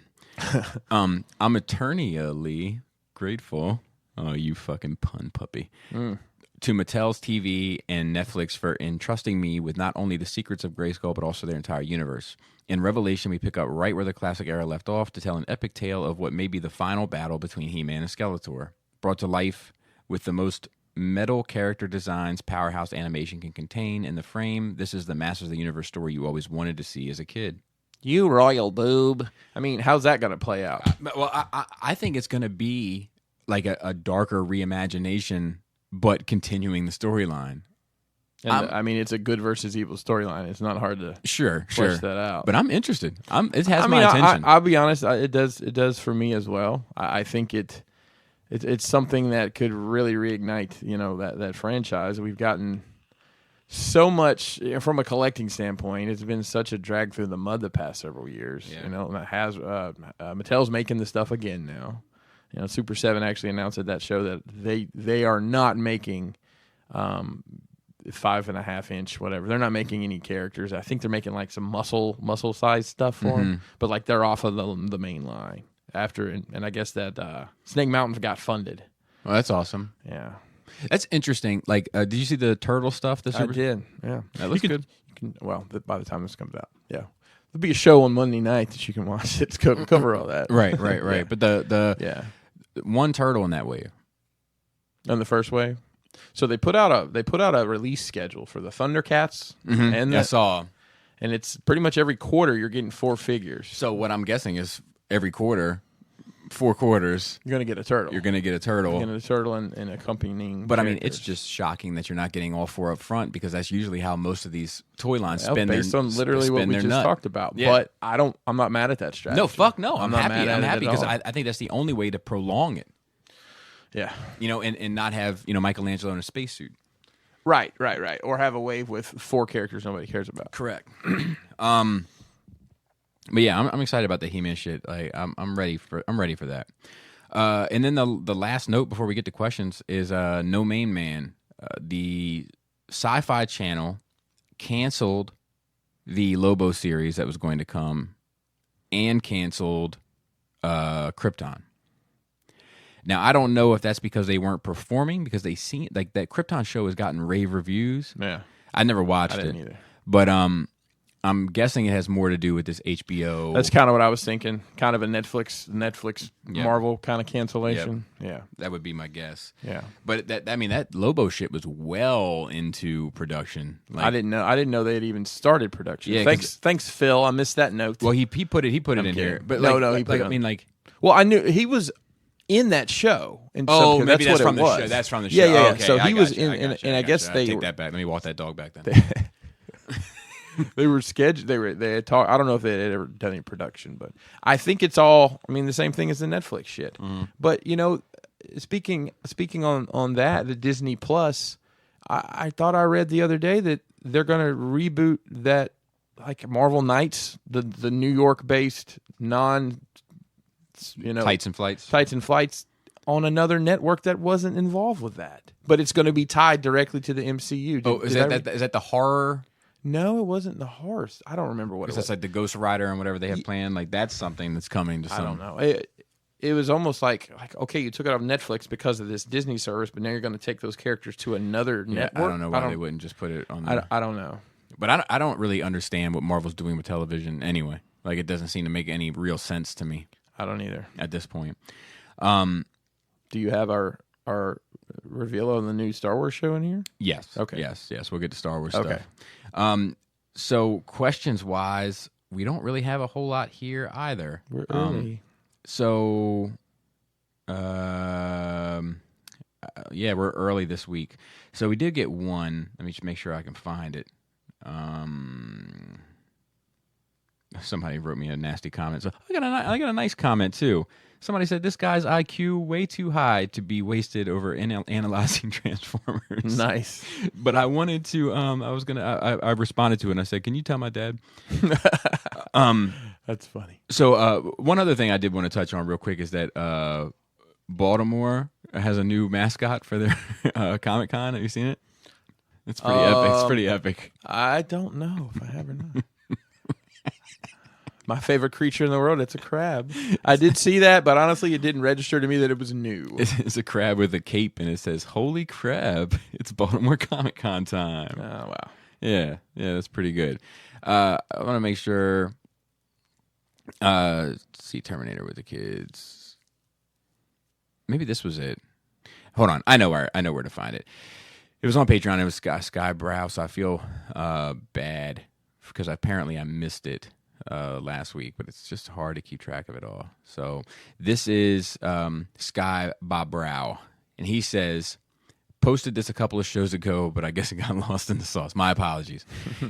I'm eternally grateful. Oh, you fucking pun puppy. To Mattel's TV and Netflix for entrusting me with not only the secrets of Grayskull, but also their entire universe. In Revelation, we pick up right where the classic era left off to tell an epic tale of what may be the final battle between He-Man and Skeletor. Brought to life with the most metal character designs Powerhouse Animation can contain in the frame, this is the Masters of the Universe story you always wanted to see as a kid. You royal boob. I mean, how's that going to play out? Well, I think it's going to be like a darker reimagination, but continuing the storyline. And I mean, it's a good versus evil storyline. It's not hard to Sure. flesh that out. But I'm interested. It has I my mean, attention. I'll be honest. It does for me as well. I think it's something that could really reignite, that franchise. We've gotten so much from a collecting standpoint. It's been such a drag through the mud the past several years. Yeah. And it has Mattel's making the stuff again now. Super 7 actually announced at that show that they are not making 5.5 inch whatever. They're not making any characters. I think they're making like some muscle size stuff for them, but like they're off of the main line after. And I guess that Snake Mountain got funded. Well, that's awesome. Yeah, That's interesting. Like, did you see the turtle stuff? I did. Yeah, That looks good. By the time this comes out, yeah, there'll be a show on Monday night that you can watch. It's cover all that. Right. Yeah. But the Yeah, one turtle in that wave. on the first wave. So they put out a release schedule for the Thundercats and I saw. And it's pretty much every quarter you're getting 4 figures. So what I'm guessing is every quarter, 4 quarters, You're going to get a turtle. you're going to get a turtle. You're going to get a turtle and accompanying But I mean, characters. it's just shocking that you're not getting all 4 up front, because that's usually how most of these toy lines spend based on literally what we just talked about. Yeah. But I'm not mad at that strategy. No, fuck no. I'm not happy. mad at I'm it happy at because all. I think that's the only way to prolong it. Yeah. And not have Michelangelo in a spacesuit. Right. Or have a wave with 4 characters nobody cares about. Correct. But yeah, I'm excited about the He-Man shit. Like I'm ready for that. And then the last note before we get to questions is No Main Man. The Sci-Fi Channel canceled the Lobo series that was going to come, and canceled Krypton. Now I don't know if that's because they weren't performing, because they seen like that Krypton show has gotten rave reviews. Yeah. I never watched I it didn't either. but I'm guessing it has more to do with this HBO. That's kind of what I was thinking. Kind of a Netflix Yep. Marvel kind of cancellation. Yeah. That would be my guess. Yeah. But that Lobo shit was well into production. Like, I didn't know they had even started production. Yeah, Thanks, Phil. I missed that note. Well, he put it in here. But No, like, he put it I on. mean, like, Well, I knew he was in that show. And oh, so, maybe that's what from it the was. show. That's from the show. Yeah, yeah. Okay, So I he was gotcha, in, I and gotcha, I guess gotcha. they take that back. Let me walk that dog back then. they were scheduled. They had talked. I don't know if they had ever done any production, but I think it's all. I mean, the same thing as the Netflix shit. Mm-hmm. But speaking on that, the Disney Plus, I thought I read the other day that they're going to reboot that, like Marvel Knights, the New York based Tights and Flights on another network that wasn't involved with that, but it's going to be tied directly to the MCU. Is that the horror? No, it wasn't the horse. I don't remember what it was. That's like the Ghost Rider and whatever they have planned. Like that's something that's coming to some. I don't know. It was almost like okay, you took it off Netflix because of this Disney service, but now you're going to take those characters to another network. I don't know why they wouldn't just put it on there. I don't know. But I don't really understand what Marvel's doing with television anyway. Like, it doesn't seem to make any real sense to me I don't either. at this point. Do you have our reveal on the new Star Wars show in here? Yes. Okay. Yes. We'll get to Star Wars Okay. stuff. So questions-wise, we don't really have a whole lot here either. We're early. So, yeah, we're early this week. So we did get one. Let me just make sure I can find it. Somebody wrote me a nasty comment. So I got a nice comment too. Somebody said this guy's IQ way too high to be wasted over analyzing Transformers. Nice. But I wanted to. I responded to it and I said, "Can you tell my dad?" That's funny. So one other thing I did want to touch on real quick is that Baltimore has a new mascot for their Comic-Con. Have you seen it? It's pretty epic. It's pretty epic. I don't know if I have or not. My favorite creature in the world, it's a crab. I did see that, but honestly, it didn't register to me that it was new. It's a crab with a cape, and it says, "Holy crab, it's Baltimore Comic-Con time." Oh, wow. Yeah, that's pretty good. I want to make sure. Let's see, Terminator with the kids. Maybe this was it. Hold on, I know where to find it. It was on Patreon. It was Skybrow, so I feel bad because apparently I missed it last week, but it's just hard to keep track of it all. So this is Sky Bob Brow, and he says, posted this a couple of shows ago, but I guess it got lost in the sauce. My apologies.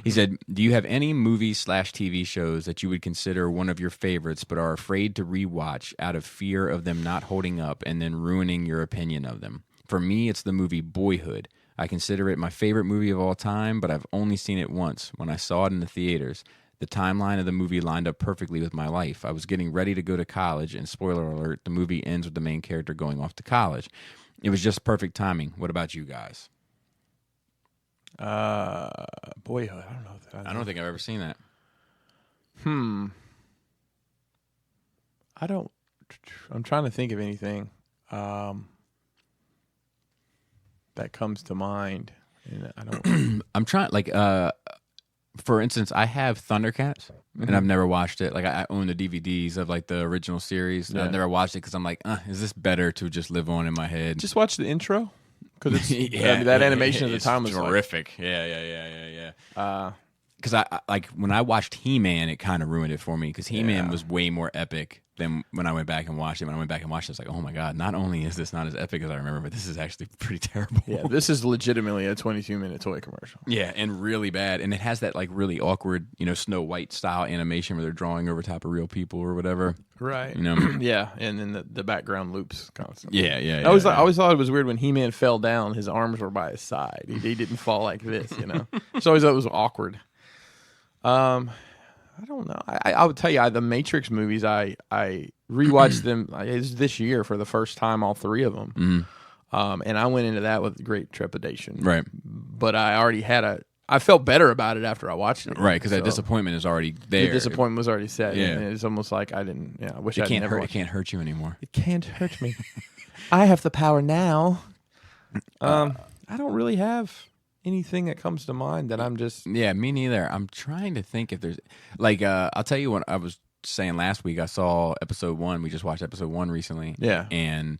He said, do you have any movies/TV shows that you would consider one of your favorites but are afraid to rewatch out of fear of them not holding up and then ruining your opinion of them? For me, it's the movie Boyhood. I consider it my favorite movie of all time, but I've only seen it once when I saw it in the theaters. The timeline of the movie lined up perfectly with my life. I was getting ready to go to college, and spoiler alert, the movie ends with the main character going off to college. It was just perfect timing. What about you guys? Boyhood. I don't know. I don't think I've ever seen that. I'm trying to think of anything that comes to mind. And I don't. I'm trying, like, for instance, I have Thundercats, and I've never watched it. Like, I own the DVDs of, like, the original series. Yeah. I've never watched it because I'm like, is this better to just live on in my head? Just watch the intro because it's that animation at the time was terrific. Yeah. because I like when I watched He-Man, it kind of ruined it for me because He-Man was way more epic than when I went back and watched it. When I went back and watched it, I was like, oh my God, not only is this not as epic as I remember, but this is actually pretty terrible. Yeah, this is legitimately a 22-minute toy commercial. Yeah, and really bad. And it has that like really awkward, Snow White style animation where they're drawing over top of real people or whatever. Right. Yeah, and then the background loops constantly. Yeah. I always thought it was weird when He-Man fell down, his arms were by his side. He didn't fall like this, So I always thought it was awkward. I don't know. I would tell you, the Matrix movies, I rewatched them this year for the first time, all three of them. And I went into that with great trepidation. Right. But I already I felt better about it after I watched it. Right, because that disappointment is already there. The disappointment was already set. Yeah. And it's almost like I didn't, I wish I can't never hurt. It can't hurt you anymore. It can't hurt me. I have the power now. I don't really have anything that comes to mind that I'm just... Yeah, me neither. I'm trying to think if there's... Like, I'll tell you what I was saying last week. I saw episode 1. We just watched episode 1 recently. Yeah. And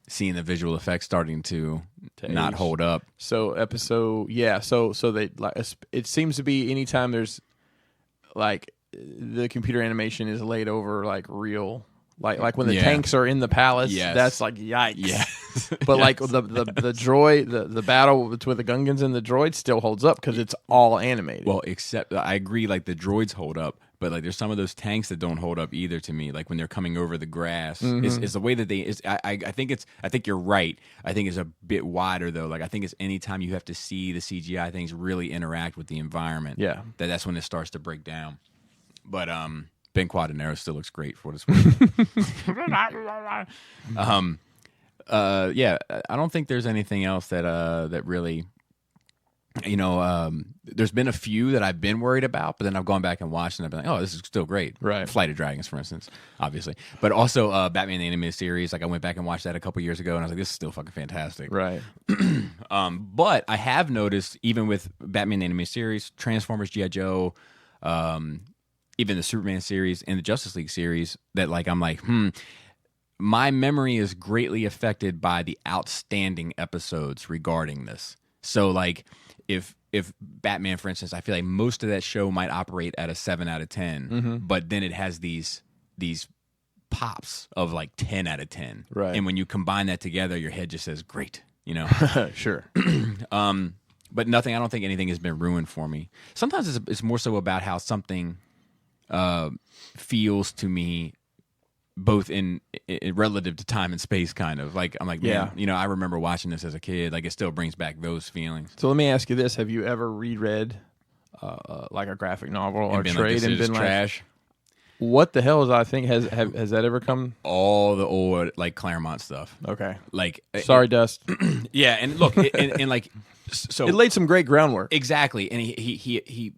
seeing the visual effects starting to not hold up. So episode... Yeah, so they... like it seems to be anytime there's... Like, the computer animation is laid over, like, real... Like when the tanks are in the palace, that's like yikes. Yeah. But like the droid, the battle between the Gungans and the droids still holds up because it's all animated. Well, except I agree, like the droids hold up, but like there's some of those tanks that don't hold up either to me. Like when they're coming over the grass, is the way that they is. I think you're right. I think it's a bit wider though. Like I think it's anytime you have to see the CGI things really interact with the environment. Yeah, that's when it starts to break down. But Ben Quadanero still looks great for what it's worth. Yeah, I don't think there's anything else that really, there's been a few that I've been worried about, but then I've gone back and watched and I've been like, oh, this is still great. Right. Flight of Dragons, for instance, obviously. But also Batman the Animated Series, like I went back and watched that a couple years ago and I was like, this is still fucking fantastic. Right. But I have noticed, even with Batman the Animated Series, Transformers, G.I. Joe, even the Superman series and the Justice League series, that like I'm like, my memory is greatly affected by the outstanding episodes regarding this. So like if Batman, for instance, I feel like most of that show might operate at a 7 out of 10, but then it has these pops of like 10 out of 10. Right. And when you combine that together, your head just says, great, Sure. But nothing, I don't think anything has been ruined for me. Sometimes it's more so about how something feels to me, both in relative to time and space, kind of like I'm like, man, I remember watching this as a kid. Like it still brings back those feelings. So let me ask you this: have you ever reread like a graphic novel or trade and been like, trash? What the hell is I think has that ever come? All the old like Claremont stuff. Okay, like sorry, Dust. Yeah, and look, and like so it laid some great groundwork. Exactly, and he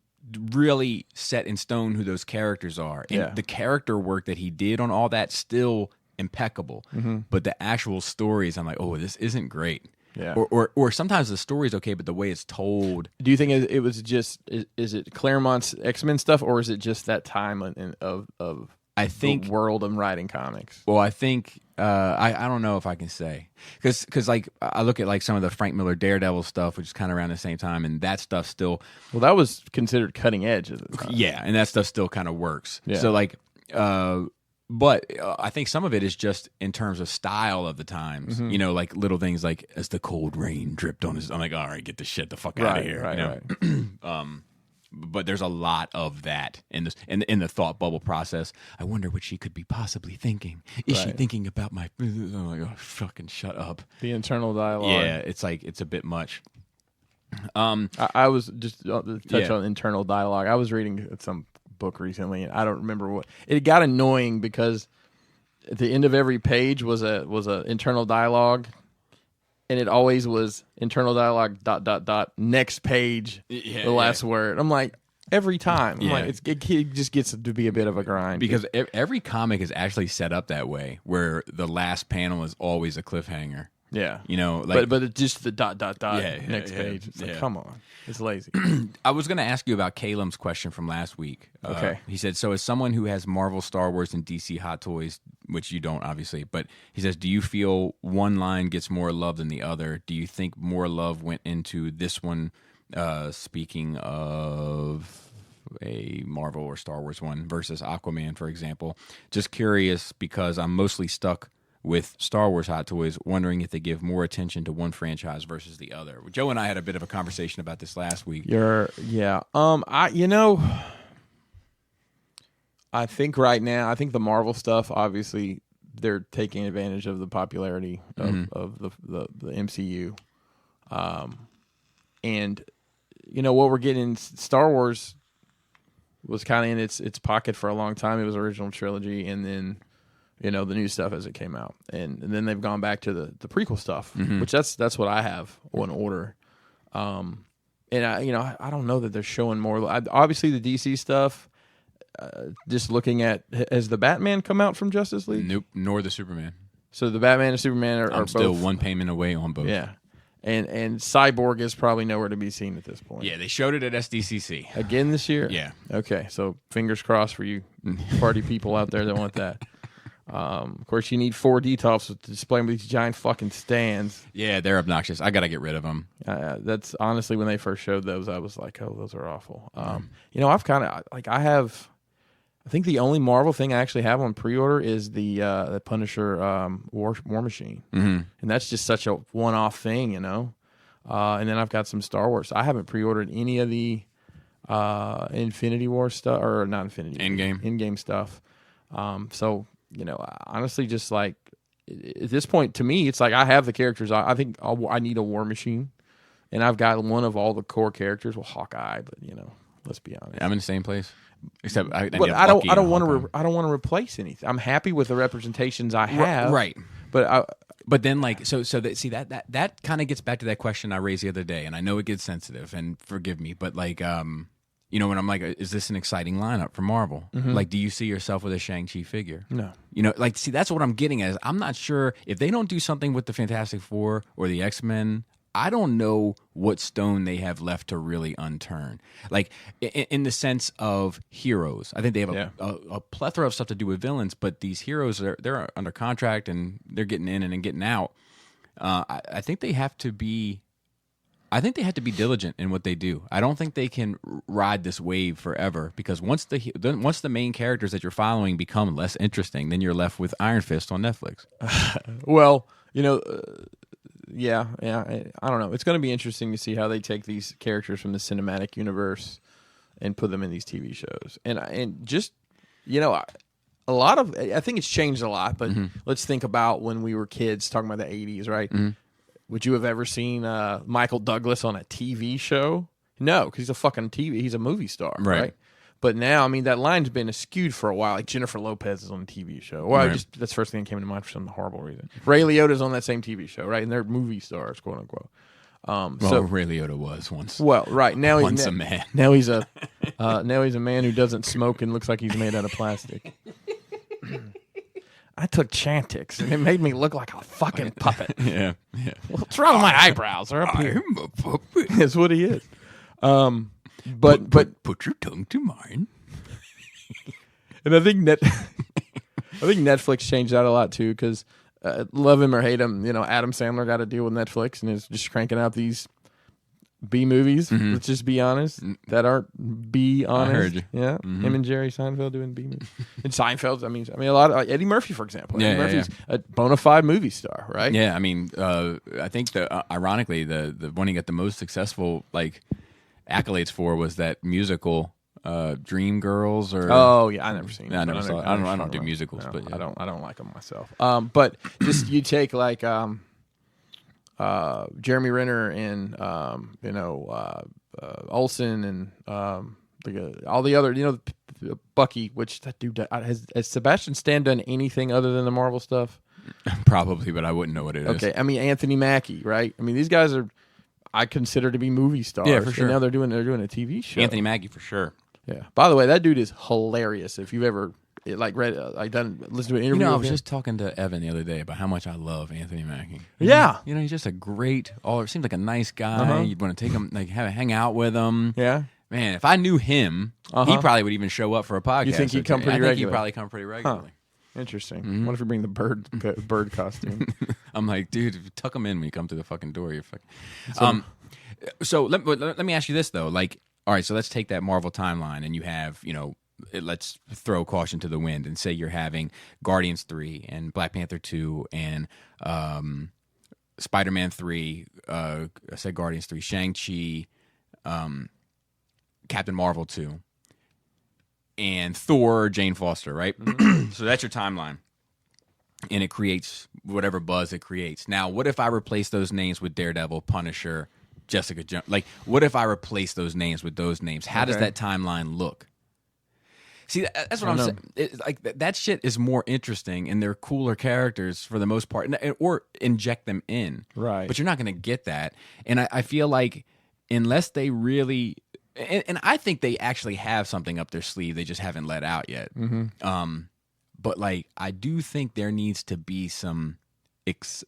really set in stone who those characters are. And the character work that he did on all that still impeccable. But the actual stories, I'm like, oh, this isn't great. Yeah. Or sometimes the story's okay, but the way it's told. Do you think it was just is it Claremont's X-Men stuff, or is it just that time of I think the world of writing comics? Well, I think I don't know if I can say because like I look at like some of the Frank Miller Daredevil stuff, which is kind of around the same time, and that stuff still. Well, that was considered cutting edge at the time. Yeah, and that stuff still kind of works. Yeah. So like, but I think some of it is just in terms of style of the times. Like little things like as the cold rain dripped on his. I'm like, all right, get the fuck out of here. Right. But there's a lot of that in this in the thought bubble process. I wonder what she could be possibly thinking. Is she thinking about my? I'm like, oh, fucking shut up. The internal dialogue. Yeah, it's like it's a bit much. I was just to touch on internal dialogue. I was reading some book recently, and I don't remember what. It got annoying because at the end of every page was a internal dialogue. And it always was internal dialogue ... next page, the last word. I'm like, every time. I'm like, it just gets to be a bit of a grind. Because every comic is actually set up that way, where the last panel is always a cliffhanger. Yeah. Like, but it's just the ... next page. It's like, come on. It's lazy. I was going to ask you about Caleb's question from last week. Okay. He said, so as someone who has Marvel, Star Wars, and DC Hot Toys, which you don't, obviously, but he says, do you feel one line gets more love than the other? Do you think more love went into this one Speaking of a Marvel or Star Wars one versus Aquaman, for example. Just curious because I'm mostly stuck with Star Wars Hot Toys, wondering if they give more attention to one franchise versus the other. Joe and I had a bit of a conversation about this last week. I think right now, the Marvel stuff, obviously, they're taking advantage of the popularity of the MCU. And, what we're getting in Star Wars was kind of in its pocket for a long time. It was original trilogy, and then, the new stuff as it came out. And then they've gone back to the prequel stuff, which that's what I have on order. And, I don't know that they're showing more. Obviously, the DC stuff... just looking at, has the Batman come out from Justice League? Nope, nor the Superman. So the Batman and Superman are still both, one payment away on both. Yeah, and Cyborg is probably nowhere to be seen at this point. Yeah, they showed it at SDCC again this year. Yeah. Okay, so fingers crossed for you party people out there that want that. Of course, you need 4D tops to display with these giant fucking stands. Yeah, they're obnoxious. I got to get rid of them. That's honestly when they first showed those, I was like, oh, those are awful. I've kind of I think the only Marvel thing I actually have on pre-order is the Punisher War Machine, and that's just such a one-off thing, And then I've got some Star Wars. I haven't pre-ordered any of the Infinity War stuff, or not Infinity Endgame stuff. So honestly, just like at this point, to me, it's like I have the characters. I think I need a War Machine, and I've got one of all the core characters. Well, Hawkeye, but let's be honest, I'm in the same place. Except I don't want to replace anything. I'm happy with the representations I have. Right. But then that kind of gets back to that question I raised the other day, and I know it gets sensitive, and forgive me, but when I'm like, is this an exciting lineup for Marvel? Like, do you see yourself with a Shang-Chi figure? No. That's what I'm getting at. Is I'm not sure if they don't do something with the Fantastic Four or the X-Men. I don't know what stone they have left to really unturn. Like, in the sense of heroes. I think they have a plethora of stuff to do with villains, but these heroes, they're under contract and they're getting in and then getting out. I think they have to be... diligent in what they do. I don't think they can ride this wave forever, because once the main characters that you're following become less interesting, then you're left with Iron Fist on Netflix. Well, yeah. I don't know. It's going to be interesting to see how they take these characters from the cinematic universe and put them in these TV shows. And just, a lot of, I think it's changed a lot, but let's think about when we were kids, talking about the 80s, right? Would you have ever seen Michael Douglas on a TV show? No, because he's a movie star, right? But now, that line's been skewed for a while. Like Jennifer Lopez is on a TV show. Well, that's the first thing that came to mind for some horrible reason. Ray Liotta's on that same TV show, right? And they're movie stars, quote unquote. Ray Liotta was once. Well, right now once a man. Now he's a man who doesn't smoke and looks like he's made out of plastic. I took Chantix, and it made me look like a fucking puppet. Yeah. What's wrong with my eyebrows? They're up here. I'm a puppet. That's what he is. But put your tongue to mine. And I think Netflix changed that a lot too, because love him or hate him, Adam Sandler got to deal with Netflix and is just cranking out these B movies. Let's just be honest, that aren't B honest. I heard you. Yeah, him and Jerry Seinfeld doing B movies. And Seinfeld, a lot of Eddie Murphy, for example. Eddie Murphy's a bona fide movie star, right? Yeah, I think ironically the one he got the most successful accolades for was that musical Dreamgirls, or I never seen it. I never saw it. I don't do musicals, no, but yeah. I don't like them myself. But just you take Jeremy Renner and Olsen and all the other Bucky, which that dude has Sebastian Stan done anything other than the Marvel stuff? Probably, but I wouldn't know what it is. Okay, Anthony Mackie, right? These guys are, I consider to be movie stars. Yeah, for sure. And now they're doing a TV show. Anthony Mackie for sure. Yeah. By the way, that dude is hilarious. If you've ever listened to an interview, I was just talking to Evan the other day about how much I love Anthony Mackie. Yeah. He's just a great. Seems like a nice guy. You'd want to take him, hang out with him. Yeah. Man, if I knew him, he probably would even show up for a podcast. You think he'd come pretty regularly? I think he'd probably come pretty regularly. Huh. Interesting. What if you bring the bird costume? I'm like, dude, tuck him in when you come to the fucking door. You're fucking. So let me ask you this though. Like, all right, so let's take that Marvel timeline, and you have, let's throw caution to the wind and say you're having Guardians 3 and Black Panther 2 and Spider-Man 3. I said Guardians 3, Shang-Chi, Captain Marvel 2, and Thor, Jane Foster, right? So that's your timeline. And it creates whatever buzz it creates. Now, what if I replace those names with Daredevil, Punisher, Jessica Jones? Like, what if I replace those names with those names? How does that timeline look? See, that's what I'm saying. Like that shit is more interesting, and they're cooler characters for the most part, or inject them in. Right. But you're not going to get that. And I feel like unless they really, and I think they actually have something up their sleeve they just haven't let out yet. But like, I do think there needs to be some,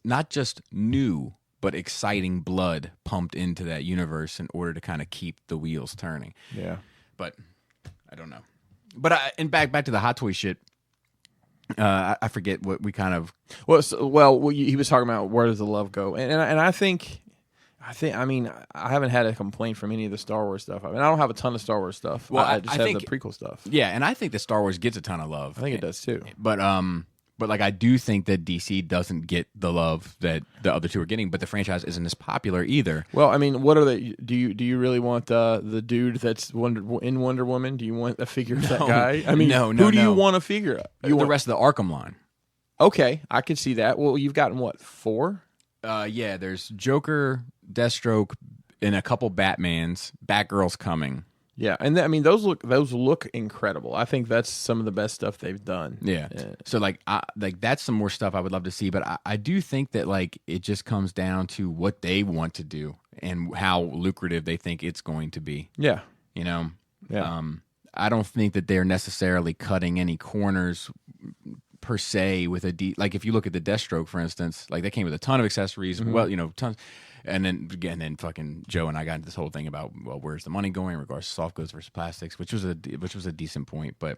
not just new, but exciting blood pumped into that universe in order to kind of keep the wheels turning. Yeah. But I don't know. But back to the Hot Toy shit. I forget what we kind of. He was talking about where does the love go, and I think I mean I haven't had a complaint from any of the Star Wars stuff. I mean I don't have a ton of Star Wars stuff. Well, I just have think, the prequel stuff. Yeah, and I think that Star Wars gets a ton of love. I think it does too. But like I do think that DC doesn't get the love that the other two are getting. But the franchise isn't as popular either. Well, I mean, what are they? Do you really want the dude that's in Wonder Woman? Do you want a figure of that guy? I mean, who do you want a figure of? The rest of the Arkham line. Okay, I could see that. Well, you've gotten what, 4? Yeah, there's Joker, Deathstroke, and a couple Batmans. Batgirl's coming. Yeah, and I mean those look incredible. I think that's some of the best stuff they've done. Yeah. So like that's some more stuff I would love to see, but I do think that like it just comes down to what they want to do and how lucrative they think it's going to be. Yeah. Yeah. I I don't think that they're necessarily cutting any corners per se with like if you look at the Deathstroke, for instance, like they came with a ton of accessories. Well, tons. And then fucking Joe and I got into this whole thing about, well, where's the money going in regards to soft goods versus plastics, which was a decent point. But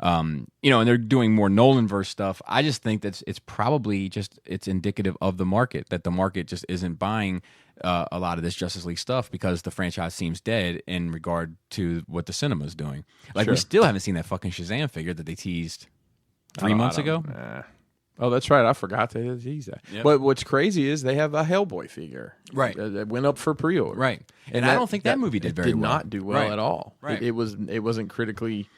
and they're doing more Nolanverse stuff. I just think that it's probably it's indicative of the market, that the market just isn't buying a lot of this Justice League stuff because the franchise seems dead in regard to what the cinema's doing. Like we still haven't seen that fucking Shazam figure that they teased 3 months ago. Oh, that's right. I forgot to tease that. Yep. But what's crazy is they have a Hellboy figure. Right. That went up for pre-order. Right. And I don't think that movie did very well. Did not do well at all. Right. It wasn't critically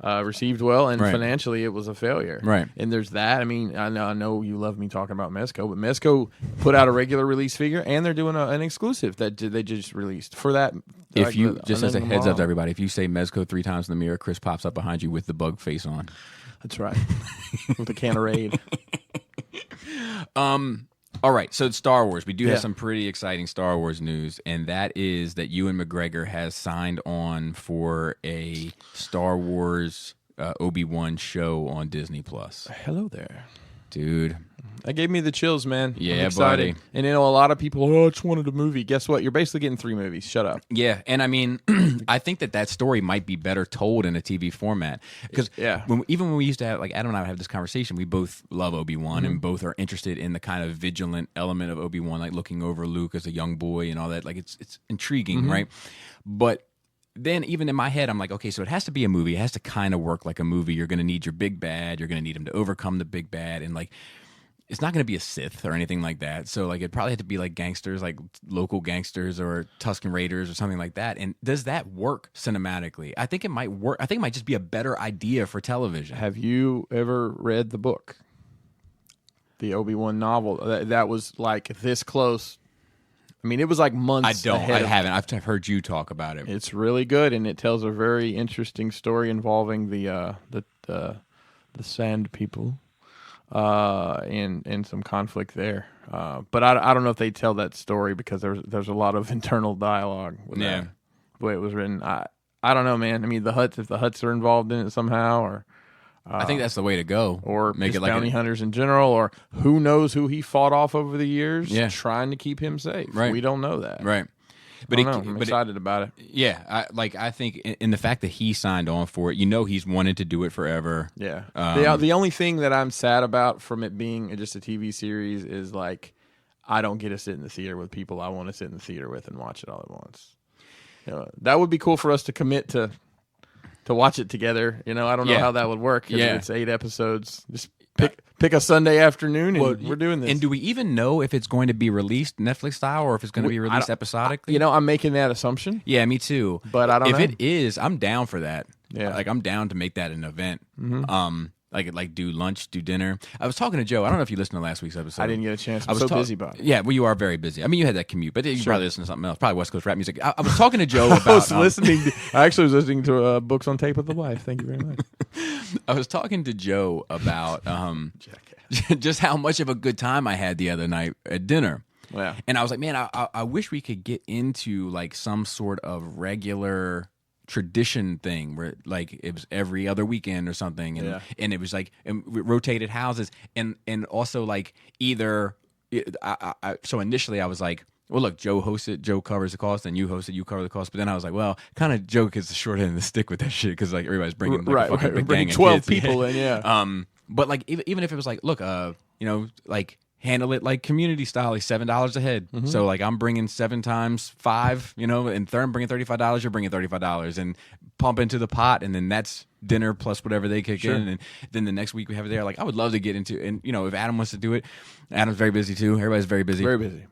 received well, and financially it was a failure. Right. And there's that. I mean, I know you love me talking about Mascot, but Mascot put out a regular release figure, and they're doing an exclusive that they just released for that. If you just as a heads up to everybody, if you say Mezco 3 times in the mirror, Chris pops up behind you with the bug face on. That's right. With a can of Raid. All right, so it's Star Wars. We do have some pretty exciting Star Wars news, and that is that Ewan McGregor has signed on for a Star Wars Obi-Wan show on Disney Plus. Hello there, dude. That gave me the chills, man. Yeah, I'm excited. buddy. And a lot of people, I just wanted a movie. Guess what? You're basically getting 3 movies. Shut up. Yeah, and I mean, I think that story might be better told in a TV format. Because even when we used to have, like, Adam and I would have this conversation, we both love Obi-Wan and both are interested in the kind of vigilant element of Obi-Wan, like looking over Luke as a young boy and all that. Like, it's intriguing, right? But then even in my head, I'm like, okay, so it has to be a movie. It has to kind of work like a movie. You're going to need your big bad. You're going to need him to overcome the big bad. And, like, it's not going to be a Sith or anything like that. So, like, it probably had to be like gangsters, like local gangsters or Tusken Raiders or something like that. And does that work cinematically? I think it might work. I think it might just be a better idea for television. Have you ever read the book? The Obi-Wan novel? That was like this close. I mean, it was like months I haven't. I've heard you talk about it. It's really good, and it tells a very interesting story involving the Sand people. And some conflict there, but I don't know if they tell that story because there's a lot of internal dialogue with that, the way it was written. I don't know, man. I mean, if the Hutts are involved in it somehow, or I think that's the way to go, or make it like bounty hunters in general, or who knows who he fought off over the years, trying to keep him safe. Right. We don't know that, right? But I'm excited about it. Yeah, I think in the fact that he signed on for it, he's wanted to do it forever. Yeah. The only thing that I'm sad about from it being just a TV series is, like, I don't get to sit in the theater with people I want to sit in the theater with and watch it all at once. That would be cool for us to commit to watch it together. I don't know how that would work. Yeah. It's 8 episodes. Just pick a Sunday afternoon, and we're doing this. And do we even know if it's going to be released Netflix style or if it's going to be released episodically? I'm making that assumption. Yeah, me too. But I don't know. If it is, I'm down for that. Yeah. Like, I'm down to make that an event. Like do lunch, do dinner. I was talking to Joe. I don't know if you listened to last week's episode. I didn't get a chance. I was busy about it. Yeah, well, you are very busy. I mean, you had that commute, but you probably listened to something else. Probably West Coast rap music. I was talking to Joe about... I actually was listening to Books on Tape with the Wife. Thank you very much. I was talking to Joe about just how much of a good time I had the other night at dinner. Yeah. And I was like, man, I wish we could get into like some sort of regular tradition thing where like it was every other weekend or something, and it was like we rotated houses, and also like either so initially I was like, well, look, Joe hosted, Joe covers the cost, and you hosted, you cover the cost. But then I was like, well, kind of Joe gets the short end of the stick with that shit because like everybody's bringing like a fucking big gang 12 of kids. people in, but like even if it was like, look, like handle it like community style, like $7 a head. So like I'm bringing 7 times 5, and I'm bringing $35. You're bringing $35, and pump into the pot, and then that's dinner plus whatever they kick in, and then the next week we have it there. Like I would love to get into, and if Adam wants to do it, Adam's very busy too. Everybody's very busy, very busy.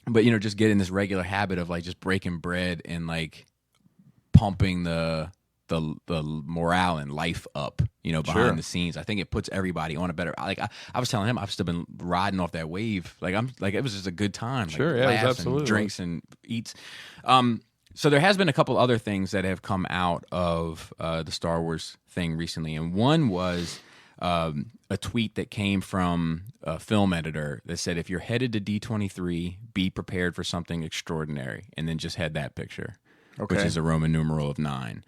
But just get in this regular habit of like just breaking bread and like pumping the morale and life up, behind the scenes. I think it puts everybody on a better. Like I was telling him, I've still been riding off that wave. Like it was just a good time. Sure, like, yeah, laughs absolutely. And drinks and eats. So there has been a couple other things that have come out of the Star Wars thing recently, and one was a tweet that came from a film editor that said, if you're headed to D23, be prepared for something extraordinary, and then just had that picture, which is a Roman numeral of 9.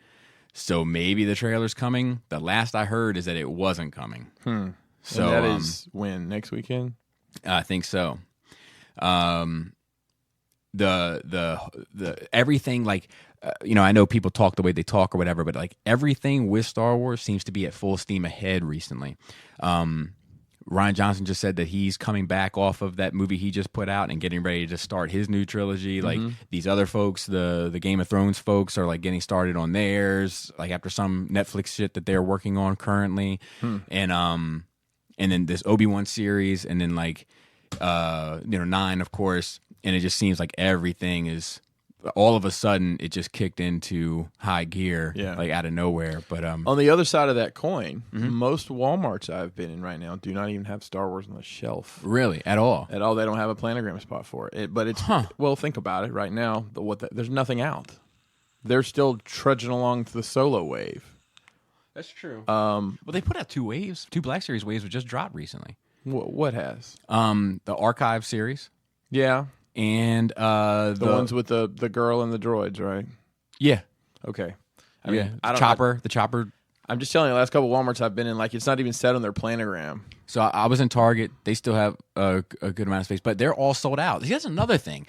So maybe the trailer's coming. The last I heard is that it wasn't coming. So and that is when? Next weekend? I think so. The everything, like I know people talk the way they talk or whatever, but like everything with Star Wars seems to be at full steam ahead recently. Rian Johnson just said that he's coming back off of that movie he just put out and getting ready to start his new trilogy. Like these other folks, the Game of Thrones folks, are like getting started on theirs, like after some Netflix shit that they're working on currently, and then this Obi-Wan series, and then like 9, of course, and it just seems like everything is. All of a sudden, it just kicked into high gear, like out of nowhere. But on the other side of that coin, most Walmarts I've been in right now do not even have Star Wars on the shelf. Really, at all? At all, they don't have a planogram spot for it. But it's well, think about it. Right now, there's nothing out. They're still trudging along to the Solo wave. That's true. Well, they put out 2 waves. 2 Black Series waves were just dropped recently. What has? The Archive series. Yeah. And the ones with the girl and the droids, right? Yeah. Okay. I mean, the chopper. I'm just telling you, the last couple Walmarts I've been in, like, it's not even set on their planogram. So I was in Target. They still have a good amount of space, but they're all sold out. See, that's another thing.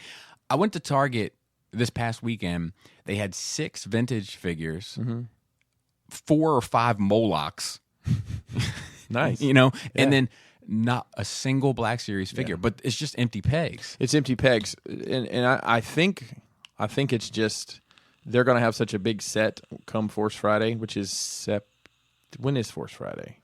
I went to Target this past weekend. They had 6 vintage figures, 4 or 5 Molochs. Nice. And then not a single Black Series figure, but it's just empty pegs. It's empty pegs, and I think it's just they're going to have such a big set come Force Friday, which is when is Force Friday?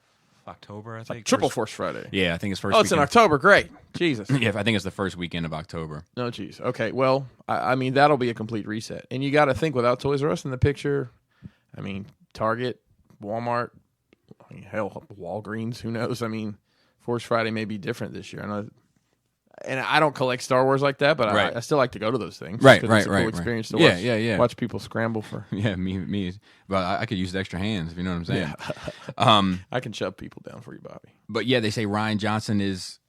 October, I think. Triple Force Friday. Yeah, I think it's first. Oh, it's weekend. in October. Great, Jesus. Yeah, I think it's the first weekend of October. No, geez. Okay, well, I mean that'll be a complete reset, and you got to think without Toys R Us in the picture. I mean, Target, Walmart, hell, Walgreens. Who knows? I mean. Force Friday may be different this year. And I don't collect Star Wars like that, but I still like to go to those things. Right. It's a cool experience to watch, watch people scramble for. Yeah, me. But I could use the extra hands, if you know what I'm saying. Yeah. I can shove people down for you, Bobby. But yeah, they say Rian Johnson is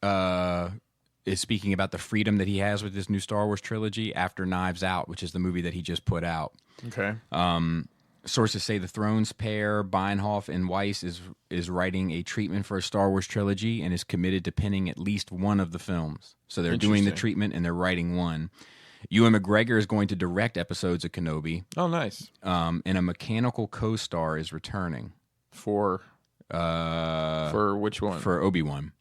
speaking about the freedom that he has with this new Star Wars trilogy after Knives Out, which is the movie that he just put out. Okay. Sources say the Thrones pair, Beinhoff and Weiss, is writing a treatment for a Star Wars trilogy and is committed to penning at least one of the films. So they're doing the treatment and they're writing one. Ewan McGregor is going to direct episodes of Kenobi. Oh, nice. And a mechanical co-star is returning. For which one? For Obi-Wan.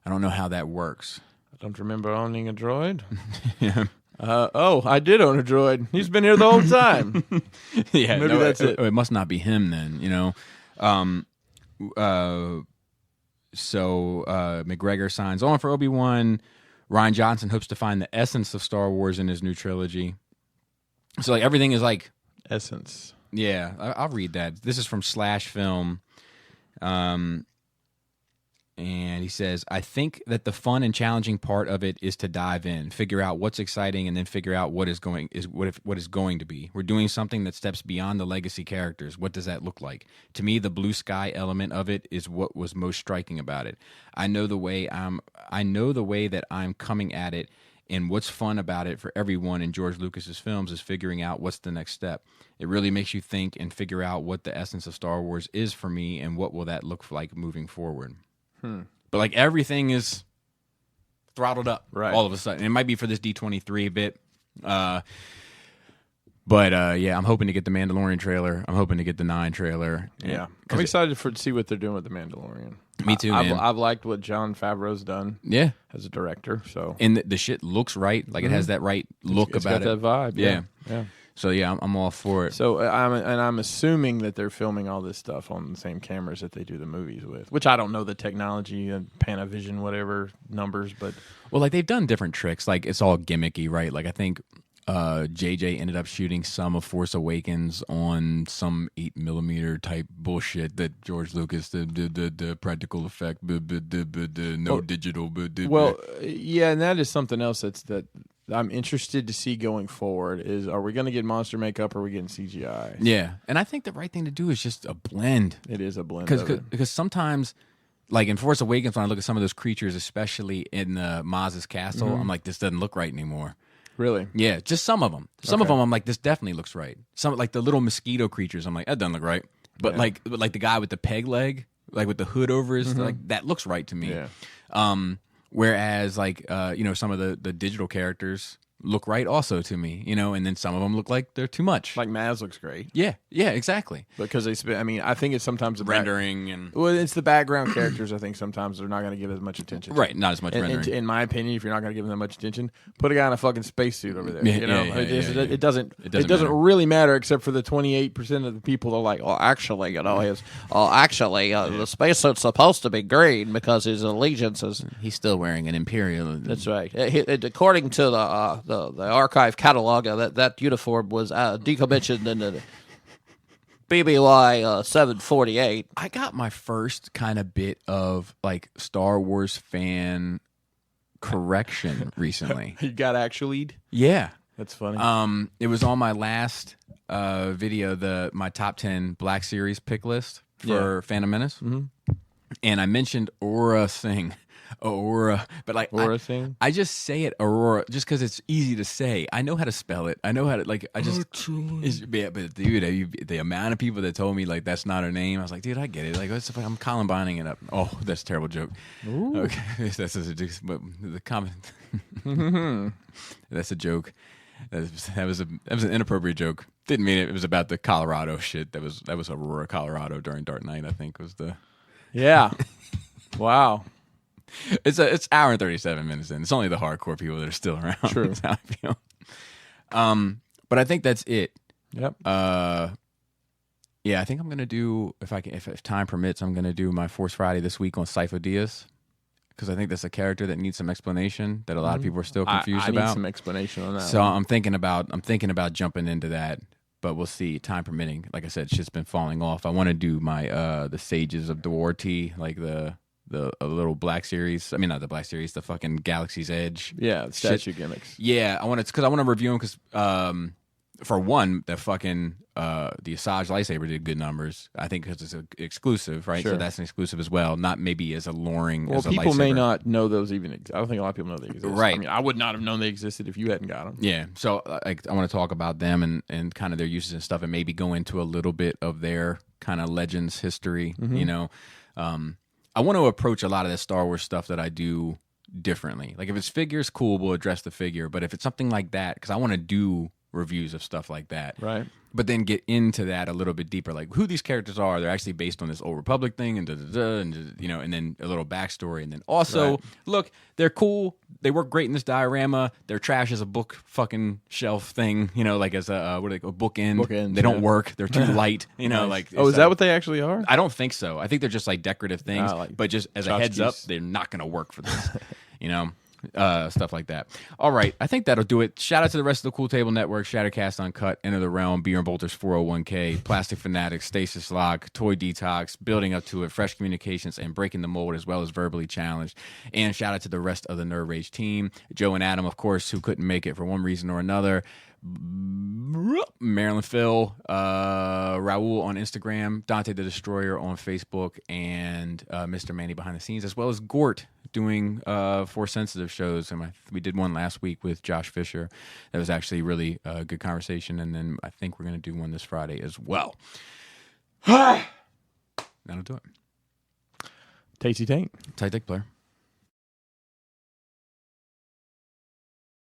I don't know how that works. don't remember owning a droid. Yeah. Oh, I did own a droid. He's been here the whole time. Yeah, Maybe that's it. It must not be him then, you know. So McGregor signs on for Obi-Wan. Rian Johnson hopes to find the essence of Star Wars in his new trilogy. So like everything is like Essence. Yeah, I'll read that. This is from Slash Film. And he says, I think that the fun and challenging part of it is to dive in, figure out what's exciting, and then figure out what is going to be. We're doing something that steps beyond the legacy characters. What does that look like? To me, the blue sky element of it is what was most striking about it. I know the way that I'm coming at it, and what's fun about it for everyone in George Lucas's films is figuring out what's the next step. It really makes you think and figure out what the essence of Star Wars is for me, and what will that look like moving forward. But like everything is throttled up all of a sudden. It might be for this D23 bit. Yeah, I'm hoping to get the Mandalorian trailer. I'm hoping to get the 9 trailer. Yeah. I'm excited to see what they're doing with the Mandalorian. Me too, man. I've liked what Jon Favreau's done. Yeah. As a director. So And the shit looks right. Like it has that right look it's about got it. that vibe. Yeah. Yeah. So yeah, I'm all for it. So I'm assuming that they're filming all this stuff on the same cameras that they do the movies with, which I don't know the technology and Panavision whatever numbers, but Well, like they've done different tricks. Like it's all gimmicky, right? Like I think JJ ended up shooting some of Force Awakens on some 8mm type bullshit that George Lucas the practical effect, no digital. Well, yeah, and that is something else that I'm interested to see going forward. Is are we going to get monster makeup or are we getting CGI? Yeah, and I think the right thing to do is just a blend. It is a blend because sometimes. Like in Force Awakens, when I look at some of those creatures, especially in Maz's castle, I'm like, this doesn't look right anymore. Really? Yeah, just some of them. Some of them, I'm like, this definitely looks right. Some like the little mosquito creatures, I'm like, that doesn't look right. But like the guy with the peg leg, like with the hood over his, like that looks right to me. Yeah. Whereas like some of the digital characters look right also to me, and then some of them look like they're too much. Like Maz looks great. Yeah, exactly. Because they spend. I mean, I think it's sometimes the rendering and it's the background characters. I think sometimes they're not going to give as much attention. Right, not as much rendering. In my opinion, if you're not going to give them that much attention, put a guy in a fucking spacesuit over there. It doesn't really matter except for the 28% of the people that are like, the spacesuit's supposed to be green because his allegiance is. He's still wearing an Imperial. That's right. According to the archive catalog, that uniform was decommissioned in the BBY 748. I got my first kind of bit of like Star Wars fan correction recently. You got actually? Yeah. That's funny. It was on my last video, my top 10 Black Series pick list for Phantom Menace. Mm-hmm. And I mentioned Aurora, but like I just say it Aurora just because it's easy to say. I know how to spell it. I know how to but dude, the amount of people that told me like that's not her name, I was like, dude, I get it. Like I'm Columbining it up. Oh, that's a terrible joke. Ooh. Okay, that's a joke. But the comment, that's a joke. That was an inappropriate joke. Didn't mean it. It was about the Colorado shit. That was Aurora, Colorado during Dark Knight. I think was the Wow. It's hour and 37 minutes in. It's only the hardcore people that are still around. True. That's how I feel. But I think that's it. Yep. Yeah, I think I'm gonna do if time permits, I'm gonna do my Force Friday this week on Sifo Dyas because I think that's a character that needs some explanation that a lot of people are still confused about. I need some explanation on that. So I'm thinking about jumping into that. But we'll see, time permitting. Like I said, shit's been falling off. I want to do my the Sages of Duarte, like the little Black Series. I mean, not the Black Series, the fucking Galaxy's Edge. Yeah, the statue gimmicks. Yeah, I want to review them because for one, the fucking the Asajj lightsaber did good numbers. I think because it's an exclusive, right? Sure. So that's an exclusive as well. Not maybe as alluring. Well, as a people lightsaber. may not know those even. I don't think a lot of people know they exist. Right. I mean, I would not have known they existed if you hadn't got them. Yeah. So I want to talk about them and kind of their uses and stuff, and maybe go into a little bit of their kind of legends history. Mm-hmm. I want to approach a lot of that Star Wars stuff that I do differently. Like if it's figures, cool, we'll address the figure. But if it's something like that, because I want to do reviews of stuff like that. Right. But then get into that a little bit deeper, like who these characters are. They're actually based on this Old Republic thing, and and then a little backstory, and then also look, they're cool. They work great in this diorama. They're trash as a book fucking shelf thing, like as a a bookend. Bookends, they don't work. They're too light, like. Oh, is that what they actually are? I don't think so. I think they're just like decorative things, but just as a heads up, tchotchkes. they're not going to work for this, stuff like that. All right, I think that'll do it. Shout out to the rest of the Cool Table Network, Shattercast Uncut, Enter the Realm, Beer and Bolters 401k, Plastic Fanatics, Stasis Lock, Toy Detox, Building Up to It, Fresh Communications, and Breaking the Mold, as well as Verbally Challenged. And shout out to the rest of the Nerd Rage team, Joe and Adam, of course, who couldn't make it for one reason or another. Marilyn Phil, Raul on Instagram, Dante the Destroyer on Facebook, and Mr. Manny behind the scenes, as well as Gort doing Force Sensitive shows. And we did one last week with Josh Fisher. That was actually really a good conversation. And then I think we're going to do one this Friday as well. That'll do it. Tasty taint. Tight dick player.